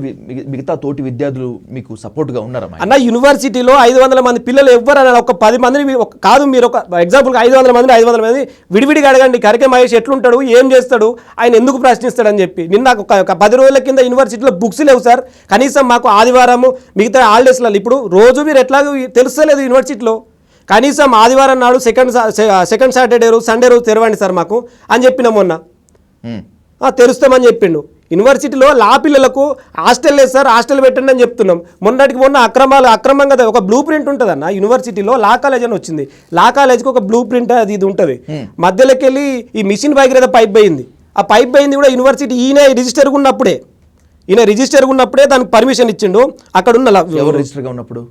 మిగతా తోటి విద్యార్థులు మీకు సపోర్ట్గా ఉన్నారా అన్న? యూనివర్సిటీలో 500 మంది పిల్లలు ఎవ్వరన్నా ఒక 10 మందిని కాదు, మీరు ఒక ఎగ్జాంపుల్గా 500 మంది విడివిడిగా అడగండి, కరికే మహేష్ ఎట్లుంటాడు, ఏం చేస్తాడు, ఆయన ఎందుకు ప్రశ్నిస్తాడని చెప్పి. నిన్న ఒక 10 రోజుల కింద యూనివర్సిటీలో బుక్స్ లేవు సార్, కనీసం మాకు ఆదివారము మిగతా హాలిడేస్లలో ఇప్పుడు రోజు మీరు ఎట్లాగో తెలుస్తలేదు యూనివర్సిటీలో, కనీసం ఆదివారం నాడు సెకండ్ సాటర్డే రోజు సండే రోజు తెరవండి సార్ మాకు అని చెప్పిన మొన్న. తెరుస్తామని చెప్పిండు. యూనివర్సిటీలో లా పిల్లలకు హాస్టల్ లేదు సార్, హాస్టల్ పెట్టండి అని చెప్తున్నాం. మొన్న అక్రమంగా ఒక బ్లూ ప్రింట్ ఉంటుంది అన్న యూనివర్సిటీలో. లా కాలేజ్ అని వచ్చింది, లా కాలేజ్కి ఒక బ్లూ ప్రింట్ అది ఇది ఉంటుంది. మధ్యలోకి వెళ్ళి ఈ మిషన్ భగీరథ పైప్ పోయింది. ఆ పైప్ పోయింది కూడా యూనివర్సిటీ ఈయన రిజిస్టర్గా ఉన్నప్పుడే దానికి పర్మిషన్ ఇచ్చిండు. అక్కడ ఉన్న రిజిస్టర్గా ఉన్నప్పుడు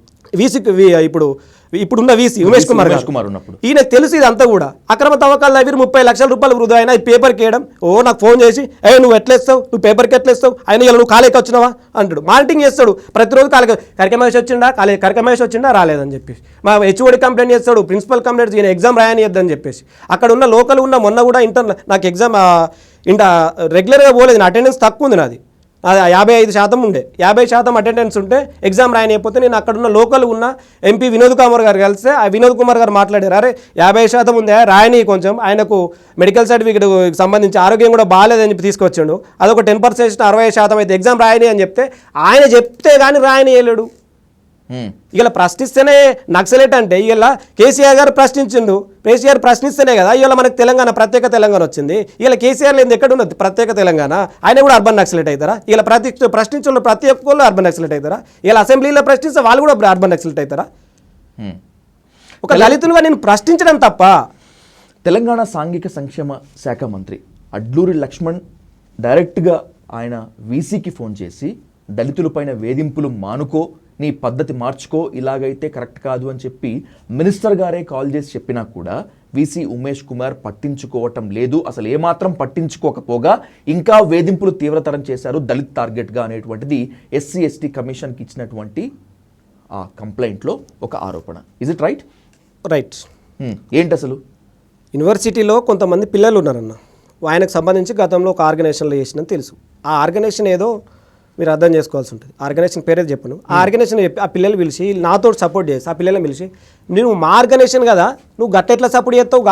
ఇప్పుడున్న వీసీ ఉమేష్ కుమార్ ఉన్నప్పుడు ఈయన తెలుసు ఇదంతా కూడా అక్రమ తవ్వకాలు దగ్గర 30 లక్షల రూపాయలు వృధా అయినా ఈ పేపర్కి వేయడం. నాకు ఫోన్ చేసి నువ్వు ఎట్లేస్తావు, నువ్వు పేపర్కి ఎట్లేస్తావు, ఆయన ఇలా నువ్వు కాలేకి వచ్చినావా అంటాడు. మానిటరింగ్ చేస్తాడు ప్రతిరోజు. కరికమేష్ వచ్చిండా రాలేదని చెప్పేసి మా హెచ్ఓడి కంప్లైంట్ చేస్తాడు, ప్రిన్సిపల్ కంప్లైంట్ ఈయన ఎగ్జామ్ రాయనియద్దని చెప్పేసి. అక్కడ ఉన్న లోకల్ ఉన్న మొన్న కూడా నాకు ఎగ్జామ్ రెగ్యులర్గా పోలేదు, నా అటెండెన్స్ తక్కువ ఉంది, నాది 55% ఉండే. 50% అటెండెన్స్ ఉంటే ఎగ్జామ్ రాయనిపోతే నేను అక్కడున్న లోకల్ ఉన్న ఎంపీ వినోద్ కుమార్ గారు కలిస్తే ఆ వినోద్ కుమార్ గారు మాట్లాడారు, అరే 50% ఉందే రాయని, కొంచెం ఆయనకు మెడికల్ సర్టిఫికేట్ సంబంధించి ఆరోగ్యం కూడా బాగాలేదని చెప్పి తీసుకొచ్చాడు, అదొక 10% 60% అయితే ఎగ్జామ్ రాయని అని చెప్తే ఆయన చెప్తే కానీ రాయని వేయలేడు. ఇలా ప్రశ్నిస్తేనే నక్సలైట్ అంటే ఇలా కేసీఆర్ గారు ప్రశ్నిస్తేనే కదా ఇవాళ మనకు ప్రత్యేక తెలంగాణ వచ్చింది. ఇలా కేసీఆర్ లేదు ఎక్కడ ఉన్నది ప్రత్యేక తెలంగాణ, ఆయన కూడా అర్బన్ నక్సలైట్ అవుతారా? ఇలా ప్రశ్నించిన ప్రతి ఒక్కళ్ళు అర్బన్ నక్సలైట్ అవుతారా? ఇలా అసెంబ్లీలో ప్రశ్నిస్తే వాళ్ళు కూడా అర్బన్ నక్సలైట్ అవుతారా? ఒక దళితులుగా నేను ప్రశ్నించడం తప్ప. తెలంగాణ సాంఘిక సంక్షేమ శాఖ మంత్రి అడ్లూరి లక్ష్మణ్ డైరెక్ట్గా ఆయన వీసీకి ఫోన్ చేసి దళితులపైన వేధింపులు మానుకో, నీ పద్ధతి మార్చుకో, ఇలాగైతే కరెక్ట్ కాదు అని చెప్పి మినిస్టర్ గారే కాల్ చేసి చెప్పినా కూడా వీసీ ఉమేష్ కుమార్ పట్టించుకోవటం లేదు. అసలు ఏమాత్రం పట్టించుకోకపోగా ఇంకా వేధింపులు తీవ్రతరం చేశారు దళిత్ టార్గెట్గా అనేటువంటిది ఎస్సీ ఎస్టీ కమిషన్కి ఇచ్చినటువంటి ఆ కంప్లైంట్లో ఒక ఆరోపణ. Is it right? రైట్. ఏంటి అసలు? యూనివర్సిటీలో కొంతమంది పిల్లలు ఉన్నారన్న, ఆయనకు సంబంధించి గతంలో ఒక ఆర్గనైజేషన్లో చేసిందని తెలుసు. ఆ ఆర్గనైజేషన్ ఏదో మీరు అర్థం చేసుకోవాల్సి ఉంటుంది. ఆర్గనైజేషన్ పేరే చెప్పను. ఆ ఆర్గనైజేషన్ చెప్పి ఆ పిల్లలు పిలిచి నాతో సపోర్ట్ చేసి ఆ పిల్లల్ని పిలిచి నువ్వు మా ఆర్గనైజేషన్ కదా, నువ్వు గట్ట ఎట్లా సపోర్ట్ చేస్తావు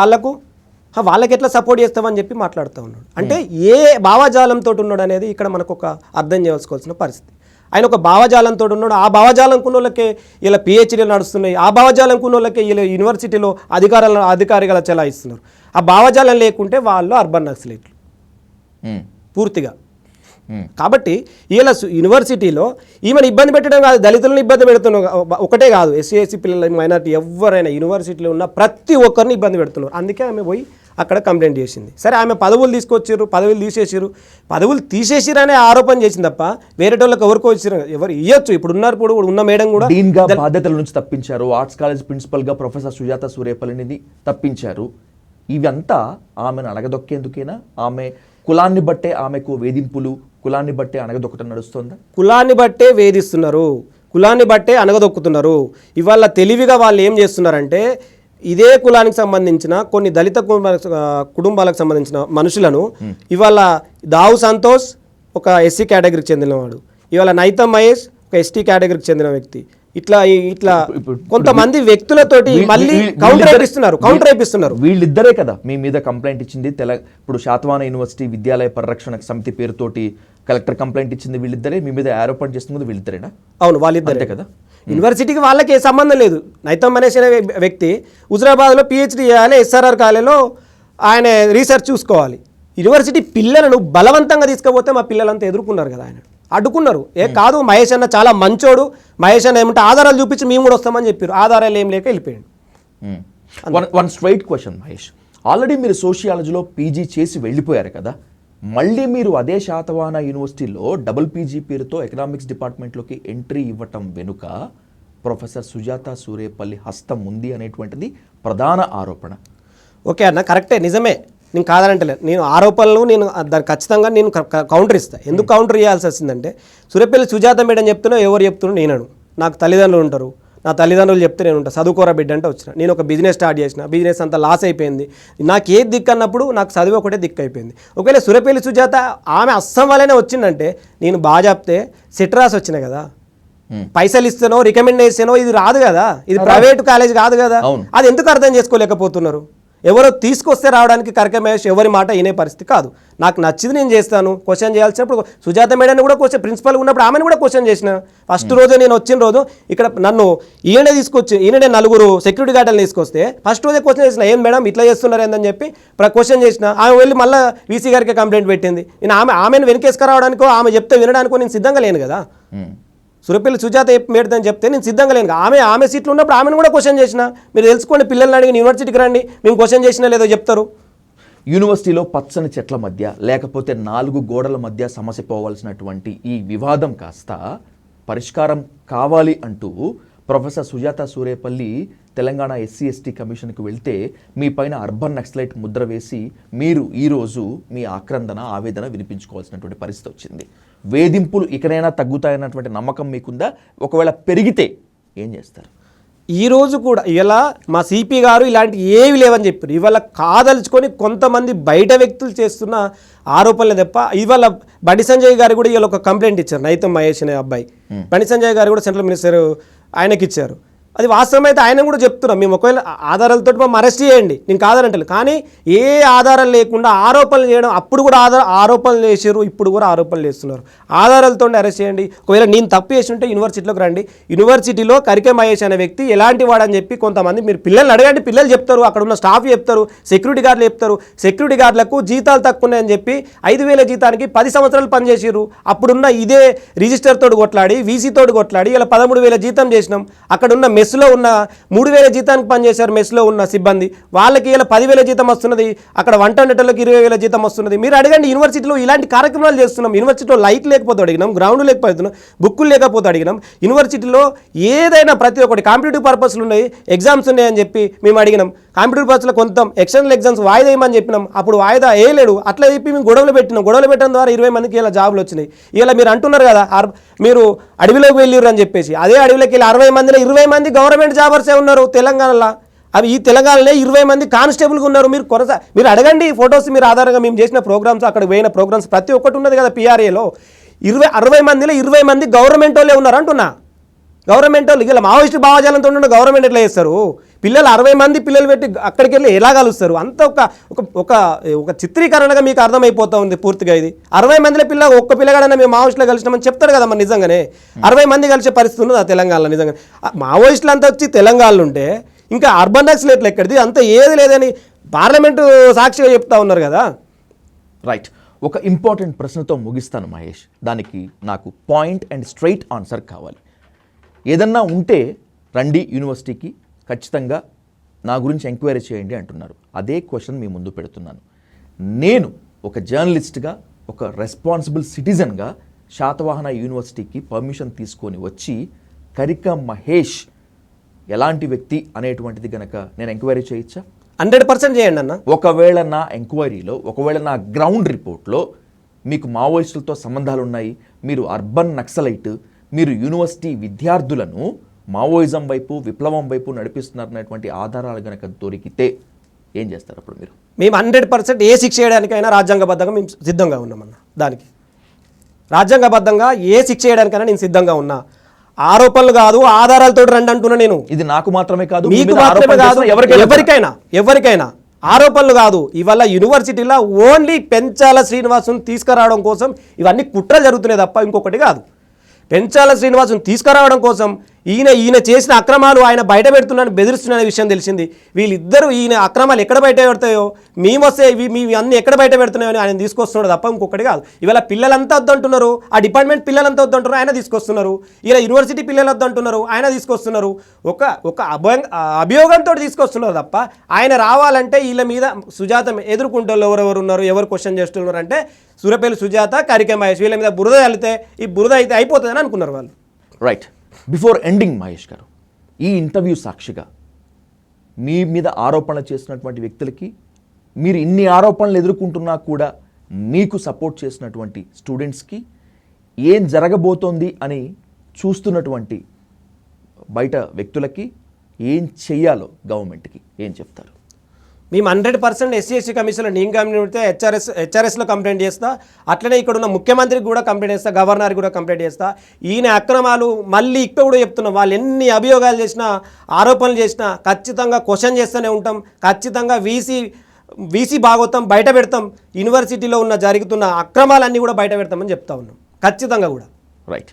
వాళ్ళకి ఎట్లా సపోర్ట్ చేస్తావని చెప్పి మాట్లాడుతూ ఉన్నాడు. అంటే ఏ భావజాలంతో ఉన్నాడు అనేది ఇక్కడ మనకు ఒక అర్థం చేసుకోవాల్సిన పరిస్థితి. ఆయన ఒక భావజాలంతో ఉన్నాడు. ఆ భావజాలం కున్నోళ్ళకే ఇలా పిహెచ్డీలు నడుస్తున్నాయి, ఆ భావజాలం కున్నోళ్ళకే ఇలా యూనివర్సిటీలో అధికారిగా చెలాయిస్తున్నారు. ఆ భావజాలం లేకుంటే వాళ్ళు అర్బన్ నక్సలైట్లు పూర్తిగా. కాబట్టి ఇలా యూనివర్సిటీలో ఈమెను ఇబ్బంది పెట్టడం కాదు, దళితులను ఇబ్బంది పెడుతున్నాం ఒకటే కాదు, ఎస్సీ ఎస్సీ పిల్లలు మైనారిటీ ఎవరైనా యూనివర్సిటీలో ఉన్న ప్రతి ఒక్కరిని ఇబ్బంది పెడుతున్నారు. అందుకే ఆమె పోయి అక్కడ కంప్లైంట్ చేసింది. సరే ఆమె పదవులు తీసుకొచ్చారు, పదవులు తీసేసిరు అనే ఆరోపణ చేసింది తప్ప వేరే వాళ్ళకి ఎవరికో వచ్చారు ఎవరు ఇవ్వచ్చు. ఇప్పుడు ఉన్న మేడం కూడా డీన్గా బాధ్యతల నుంచి తప్పించారు, ఆర్ట్స్ కాలేజ్ ప్రిన్సిపల్గా ప్రొఫెసర్ సుజాత సూర్యపల్లిని తప్పించారు. ఇవంతా ఆమెను అణగదొక్కేందుకేనా? ఆమె కులాన్ని బట్టే ఆమెకు వేధింపులు, కులాన్ని బట్టే అణగదొక్కటం నడుస్తుందా? కులాన్ని బట్టే వేధిస్తున్నారు, కులాన్ని బట్టే అణగదొక్కుతున్నారు. ఇవాళ తెలివిగా వాళ్ళు ఏం చేస్తున్నారంటే ఇదే కులానికి సంబంధించిన కొన్ని దళిత కుటుంబాలకు సంబంధించిన మనుషులను ఇవాళ దావు సంతోష్ ఒక ఎస్సీ కేటగిరీకి చెందినవాడు, ఇవాళ నైతం మహేష్ ఒక ఎస్టీ కేటగిరీకి చెందిన వ్యక్తి, ఇట్లా కొంతమంది వ్యక్తులతోటి మళ్ళీ కౌంటర్ అయిపిస్తున్నారు. వీళ్ళిద్దరే కదా మీ మీద కంప్లైంట్ ఇచ్చింది. ఇప్పుడు శాతవాహన యూనివర్సిటీ విద్యాలయ పరిరక్షణ సమితి పేరుతోటి కలెక్టర్ కంప్లైంట్ ఇచ్చింది వీళ్ళిద్దరే, మీ మీద ఆరోపణ చేస్తుంది వీళ్ళిద్దరేనా? అవును, వాళ్ళిద్దరే కదా. యూనివర్సిటీకి వాళ్ళకి ఏ సంబంధం లేదు. నైతం మనీష్ అనే వ్యక్తి హుజరాబాద్లో పిహెచ్డీ చేయాలి, ఎస్ఆర్ఆర్ కాలేజీలో ఆయన రీసెర్చ్ చూసుకోవాలి. యూనివర్సిటీ పిల్లలను బలవంతంగా తీసుకుపోతే మా పిల్లలంతా ఎదుర్కొన్నారు కదా, ఆయన అడ్డుకున్నారు. కాదు మహేష్ అన్న చాలా మంచోడు, మహేష్ అన్న ఏమంటే ఆధారాలు చూపించి మేము కూడా వస్తామని చెప్పారు, ఆధారాలు ఏం లేక వెళ్ళిపోయాడు. One straight question Mahesh, already మీరు సోషియాలజీలో పీజీ చేసి వెళ్ళిపోయారు కదా, మళ్ళీ మీరు అదే శాతవాహన యూనివర్సిటీలో డబుల్ పీజీ పేరుతో ఎకనామిక్స్ డిపార్ట్మెంట్లోకి ఎంట్రీ ఇవ్వటం వెనుక ప్రొఫెసర్ సుజాత సూరేపల్లి హస్తం ఉంది అనేటువంటిది ప్రధాన ఆరోపణ. ఓకే అన్న, కరెక్టే, నిజమే, నేను కాదనంటలేదు. నేను ఆరోపణలు నేను దాన్ని ఖచ్చితంగా నేను కౌంటర్ ఇస్తాను. ఎందుకు కౌంటర్ చేయాల్సి వచ్చిందంటే, సూరేపల్లి సుజాత మేడం చెప్తున్నా, ఎవరు చెప్తున్నా నేనను, నాకు తల్లిదండ్రులు ఉంటారు, నా తల్లిదండ్రులు చెప్తే నేను ఉంటాను, చదువుకోరా బిడ్డ అంటే వచ్చిన. నేను ఒక బిజినెస్ స్టార్ట్ చేసిన, బిజినెస్ అంతా లాస్ అయిపోయింది, నాకు ఏది దిక్కు అన్నప్పుడు నాకు చదువు ఒకటే దిక్కు అయిపోయింది. ఒకవేళ సూరేపల్లి సుజాత ఆమె అస్సం వల్లనే వచ్చిందంటే, నేను బాగా చెప్తే సెట్ రాసి వచ్చిన కదా, పైసలు ఇస్తానో రికమెండ్ చేస్తానో ఇది రాదు కదా, ఇది ప్రైవేట్ కాలేజ్ కాదు కదా, అది ఎందుకు అర్థం చేసుకోలేకపోతున్నారు? ఎవరో తీసుకొస్తే రావడానికి కరక మహేష్ ఎవరి మాట వినే పరిస్థితి కాదు. నాకు నచ్చింది నేను చేస్తాను. క్వశ్చన్ చేయాల్సినప్పుడు సుజాత మేడాన్ని కూడా క్వశ్చన్, ప్రిన్సిపల్ ఉన్నప్పుడు ఆమెను కూడా క్వశ్చన్ చేసిన. ఫస్ట్ రోజు నేను వచ్చిన రోజు ఇక్కడ నన్ను ఈయనే నలుగురు సెక్యూరిటీ గార్డులను తీసుకొస్తే ఫస్ట్ రోజే క్వశ్చన్ చేసిన, ఏం మేడం ఇట్లా చేస్తున్నారు ఏందని చెప్పి క్వశ్చన్ చేసిన. ఆమె వెళ్ళి మళ్ళీ వీసీ గారికి కంప్లైంట్ పెట్టింది. నేను ఆమెను వెనకేసుకురావడానికో ఆమె చెప్తే వినడానికో నేను సిద్ధంగా లేను కదా. సూరేపల్లి సుజాత మేడదని చెప్తే నేను సిద్ధంగా లేను. ఆమె సీట్లు ఉన్నప్పుడు ఆమెను కూడా క్వశ్చన్ చేసిన. మీరు తెలుసుకోండి, పిల్లల్ని అడిగి యూనివర్సిటీకి రండి, మేము క్వశ్చన్ చేసినా లేదో చెప్తారు. యూనివర్సిటీలో పచ్చని చెట్ల మధ్య లేకపోతే 4 గోడల మధ్య సమస్య పోవాల్సినటువంటి ఈ వివాదం కాస్త పరిష్కారం కావాలి అంటూ professor Sujatha Surepalli Telangana SC ST కమిషన్కి వెళ్తే మీ పైన అర్బన్ నక్సలైట్ ముద్ర వేసి మీరు ఈరోజు మీ ఆక్రందన ఆవేదన వినిపించుకోవాల్సినటువంటి పరిస్థితి వచ్చింది. వేధింపులు ఇకనైనా తగ్గుతాయన్నటువంటి నమ్మకం మీకుందా? ఒకవేళ పెరిగితే ఏం చేస్తారు? ఈరోజు కూడా ఇలా మా సిపి గారు ఇలాంటి ఏవి లేవని చెప్పారు. ఇవాళ కాదలుచుకొని కొంతమంది బయట వ్యక్తులు చేస్తున్న ఆరోపణలు తప్ప, ఇవాళ బండి సంజయ్ గారు కూడా ఇవాళ ఒక కంప్లైంట్ ఇచ్చారు. నైతం మహేష్ అనే అబ్బాయి, బండి సంజయ్ గారు కూడా సెంట్రల్ మినిస్టర్ ఆయనకి ఇచ్చారు. అది వాస్తవం అయితే ఆయన కూడా చెప్తున్నాం, మేము ఒకవేళ ఆధారాలతో మేము అరెస్ట్ చేయండి, నేను కాదనంటలేదు. కానీ ఏ ఆధారాలు లేకుండా ఆరోపణలు చేయడం, అప్పుడు కూడా ఆరోపణలు చేసారు, ఇప్పుడు కూడా ఆరోపణలు చేస్తున్నారు. ఆధారాలతో అరెస్ట్ చేయండి. ఒకవేళ నేను తప్పు చేసి ఉంటే యూనివర్సిటీలోకి రండి. యూనివర్సిటీలో కరికే మహేష్ అనే వ్యక్తి ఎలాంటి వాడని చెప్పి కొంతమంది మీరు పిల్లల్ని అడగండి, పిల్లలు చెప్తారు, అక్కడ ఉన్న స్టాఫ్ చెప్తారు, సెక్యూరిటీ గార్డులు చెప్తారు. సెక్యూరిటీ గార్డులకు జీతాలు తక్కువ ఉన్నాయని చెప్పి 5,000 జీతానికి 10 సంవత్సరాలు పనిచేసారు. అప్పుడున్న ఇదే రిజిస్టర్ తోడు కొట్లాడి, వీసీ తోడు కొట్లాడి ఇలా 13,000 జీతం చేసినాం. అక్కడ ఉన్న మెస్లో ఉన్న 3,000 జీతానికి పనిచేశారు. మెస్లో ఉన్న సిబ్బంది వాళ్ళకి ఇలా 10,000 జీతం వస్తున్నది, అక్కడ వంట వండేటోళ్ళకి 20,000 జీతం వస్తున్నది. మీరు అడగండి, యూనివర్సిటీలో ఇలాంటి కార్యక్రమాలు చేస్తున్నాం. యూనివర్సిటీలో లైట్ లేకపోతే అడిగినాం, గ్రౌండ్ లేకపోతున్నాం, బుక్కులు లేకపోతే అడిగినాం. యూనివర్సిటీలో ఏదైనా ప్రతి ఒక్కటి కాంపిటేటివ్ పర్పస్లు ఉన్నాయి, ఎగ్జామ్స్ ఉన్నాయని చెప్పి మేము అడిగినాం. కాంపిటేటివ్ పర్పస్లో కొంత ఎక్స్టర్నల్ ఎగ్జామ్స్ వాయిదా వేయమని చెప్పినాం. అప్పుడు వాయిదా వేయలేడు. అట్లా చెప్పి మేము గొడవలు పెట్టినాం. గొడవలు పెట్టడం ద్వారా 20 మందికి ఇలా జాబులు వచ్చినాయి. ఇలా మీరు అంటున్నారు కదా, మీరు అడవిలోకి వెళ్ళిర్రు అని చెప్పేసి, అదే అడవిలోకి వెళ్ళి 60 మందిలో 20 మంది గవర్నమెంట్ జాబర్సే ఉన్నారు తెలంగాణలో. అవి ఈ తెలంగాణలో 20 మంది కానిస్టేబుల్గా ఉన్నారు. మీరు అడగండి, ఫొటోస్ మీరు ఆధారంగా మేము చేసిన ప్రోగ్రామ్స్, అక్కడ పోయిన ప్రోగ్రామ్స్ ప్రతి ఒక్కటి ఉన్నది కదా. పిఆర్ఏలో 60 మందిలో 20 మంది గవర్నమెంట్ వాళ్ళే ఉన్నారు అంటున్నా. గవర్నమెంట్ వాళ్ళు ఇలా మావోయిస్టు భావజాలంతో ఉన్న గవర్నమెంట్ ఎట్లా చేస్తారు? పిల్లలు 60 మంది పిల్లలు పెట్టి అక్కడికి వెళ్ళి ఎలా కలుస్తారు? అంత ఒక చిత్రీకరణగా మీకు అర్థమైపోతా ఉంది పూర్తిగా. ఇది 60 మందిలో ఒక్క పిల్లగాడైనా మేము మావోయిస్టులో కలిసినామని చెప్తారు కదా. మరి నిజంగానే 60 మంది కలిసే పరిస్థితి ఉన్నది ఆ తెలంగాణలో. నిజంగా మావోయిస్టులు అంతా వచ్చి తెలంగాణలో ఉంటే ఇంకా అర్బన్ నక్సలైట్లు ఎక్కడిది? అంత ఏది లేదని పార్లమెంటు సాక్షిగా చెప్తా ఉన్నారు కదా. రైట్, ఒక ఇంపార్టెంట్ ప్రశ్నతో ముగిస్తాను మహేష్. దానికి నాకు పాయింట్ అండ్ స్ట్రైట్ ఆన్సర్ కావాలి. ఏదన్నా ఉంటే రండి యూనివర్సిటీకి, ఖచ్చితంగా నా గురించి ఎంక్వైరీ చేయండి అంటున్నారు. అదే క్వశ్చన్ మీ ముందు పెడుతున్నాను. నేను ఒక జర్నలిస్ట్గా, ఒక రెస్పాన్సిబుల్ సిటిజన్గా శాతవాహన యూనివర్సిటీకి పర్మిషన్ తీసుకొని వచ్చి కరిక మహేష్ ఎలాంటి వ్యక్తి అనేటువంటిది గనక నేను ఎంక్వైరీ చేయొచ్చా? 100% చేయండి అన్న. ఒకవేళ నా ఎంక్వైరీలో, ఒకవేళ నా గ్రౌండ్ రిపోర్ట్లో మీకు మావోయిస్టులతో సంబంధాలు ఉన్నాయి, మీరు అర్బన్ నక్సలైట్, మీరు యూనివర్సిటీ విద్యార్థులను మావోయిజం వైపు, విప్లవం వైపు నడిపిస్తున్నారనేటువంటి ఆధారాలు కనుక దొరికితే ఏం చేస్తారు అప్పుడు మీరు? మేము 100% ఏ శిక్ష చేయడానికైనా రాజ్యాంగబద్ధంగా మేము సిద్ధంగా ఉన్నామన్న. దానికి రాజ్యాంగబద్ధంగా ఏ శిక్ష చేయడానికైనా నేను సిద్ధంగా ఉన్నా. ఆరోపణలు కాదు, ఆధారాలతో రండి అంటున్నా నేను. ఇది నాకు మాత్రమే కాదు, మీకు మాత్రమే కాదు, ఎవరికైనా ఆరోపణలు కాదు. ఇవాళ యూనివర్సిటీలో ఓన్లీ పెంచాల శ్రీనివాసుని తీసుకురావడం కోసం ఇవన్నీ కుట్రలు జరుగుతున్నాయి తప్ప ఇంకొకటి కాదు. పెంచాల శ్రీనివాసుని తీసుకురావడం కోసం ఈయన చేసిన అక్రమాలు ఆయన బయట పెడుతున్నాను బెదిరిస్తున్న విషయం తెలిసింది. వీళ్ళిద్దరూ ఈయన అక్రమాలు ఎక్కడ బయట పెడతాయో, మేము వస్తే మీ అన్ని ఎక్కడ బయట పెడుతున్నాయో అని ఆయన తీసుకొస్తున్నాడు తప్ప ఇంకొకటి కాదు. ఇవాళ పిల్లలంతా వద్దంటున్నారు, ఆ డిపార్ట్మెంట్ పిల్లలంతా వద్దంటున్నారు, ఆయన తీసుకొస్తున్నారు. ఇలా యూనివర్సిటీ పిల్లలు వద్దంటున్నారు, ఆయన తీసుకొస్తున్నారు. ఒక అభియోగంతో తీసుకొస్తున్నారు తప్ప ఆయన రావాలంటే వీళ్ళ మీద సుజాత ఎదుర్కొంటూ ఎవరెవరు ఉన్నారు, ఎవరు క్వశ్చన్ చేస్తున్నారు అంటే సూర్యపల్లి సుజాత, కరికే మహేష్, వీళ్ళ మీద బురద చల్లితే ఈ బురద అయితే అయిపోతుందని అనుకున్నారు వాళ్ళు. రైట్. బిఫోర్ ఎండింగ్ మహేష్ గారు, ఈ ఇంటర్వ్యూ సాక్షిగా మీ మీద ఆరోపణలు చేసినటువంటి వ్యక్తులకి, మీరు ఇన్ని ఆరోపణలు ఎదుర్కొంటున్నా కూడా మీకు సపోర్ట్ చేసినటువంటి స్టూడెంట్స్కి ఏం జరగబోతోంది అని చూస్తున్నటువంటి బయట వ్యక్తులకి ఏం చెయ్యాలో గవర్నమెంట్కి ఏం చెప్తారు? మేము 100% SC/ST కమిషన్లో నేను కంప్లైంట్ పెడితే హెచ్ఆర్ఎస్లో కంప్లైంట్ చేస్తా, అట్లనే ఇక్కడ ఉన్న ముఖ్యమంత్రికి కూడా కంప్లైంట్ చేస్తా, గవర్నర్కి కూడా కంప్లైంట్ చేస్తా. ఈయన అక్రమాలు మళ్ళీ ఇక్కడ కూడా చెప్తున్నాం, వాళ్ళు ఎన్ని అభియోగాలు చేసినా, ఆరోపణలు చేసినా ఖచ్చితంగా క్వశ్చన్ చేస్తూనే ఉంటాం. ఖచ్చితంగా వీసీ భాగవతం బయట పెడతాం, యూనివర్సిటీలో జరుగుతున్న అక్రమాలన్నీ కూడా బయట పెడతామని చెప్తా ఉన్నాం ఖచ్చితంగా కూడా. రైట్.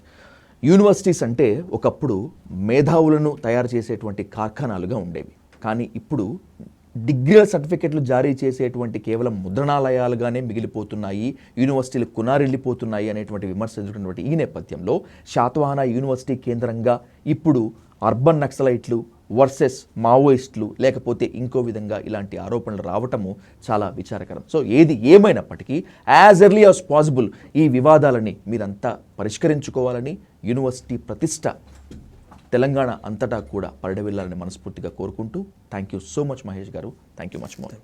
యూనివర్సిటీస్ అంటే ఒకప్పుడు మేధావులను తయారు చేసేటువంటి కార్ఖానాలుగా ఉండేవి. కానీ ఇప్పుడు డిగ్రీల సర్టిఫికెట్లు జారీ చేసేటువంటి కేవలం ముద్రణాలయాలుగానే మిగిలిపోతున్నాయి, యూనివర్సిటీలు కునారిల్లిపోతున్నాయి అనేటువంటి విమర్శ ఎదుర్కొన్నటువంటి ఈ నేపథ్యంలో శాతవాహన యూనివర్సిటీ కేంద్రంగా ఇప్పుడు అర్బన్ నక్సలైట్లు వర్సెస్ మావోయిస్టులు లేకపోతే ఇంకో విధంగా ఇలాంటి ఆరోపణలు రావటము చాలా విచారకరం. సో ఏది ఏమైనప్పటికీ యాజ్ ఎర్లీ యాజ్ పాసిబుల్ ఈ వివాదాలని మీరంతా పరిష్కరించుకోవాలని, యూనివర్సిటీ ప్రతిష్ట తెలంగాణ అంతటా కూడా పరిడవిల్లాలని మనస్ఫూర్తిగా కోరుకుంటూ thank you so much Mahesh garu. Thank you much more.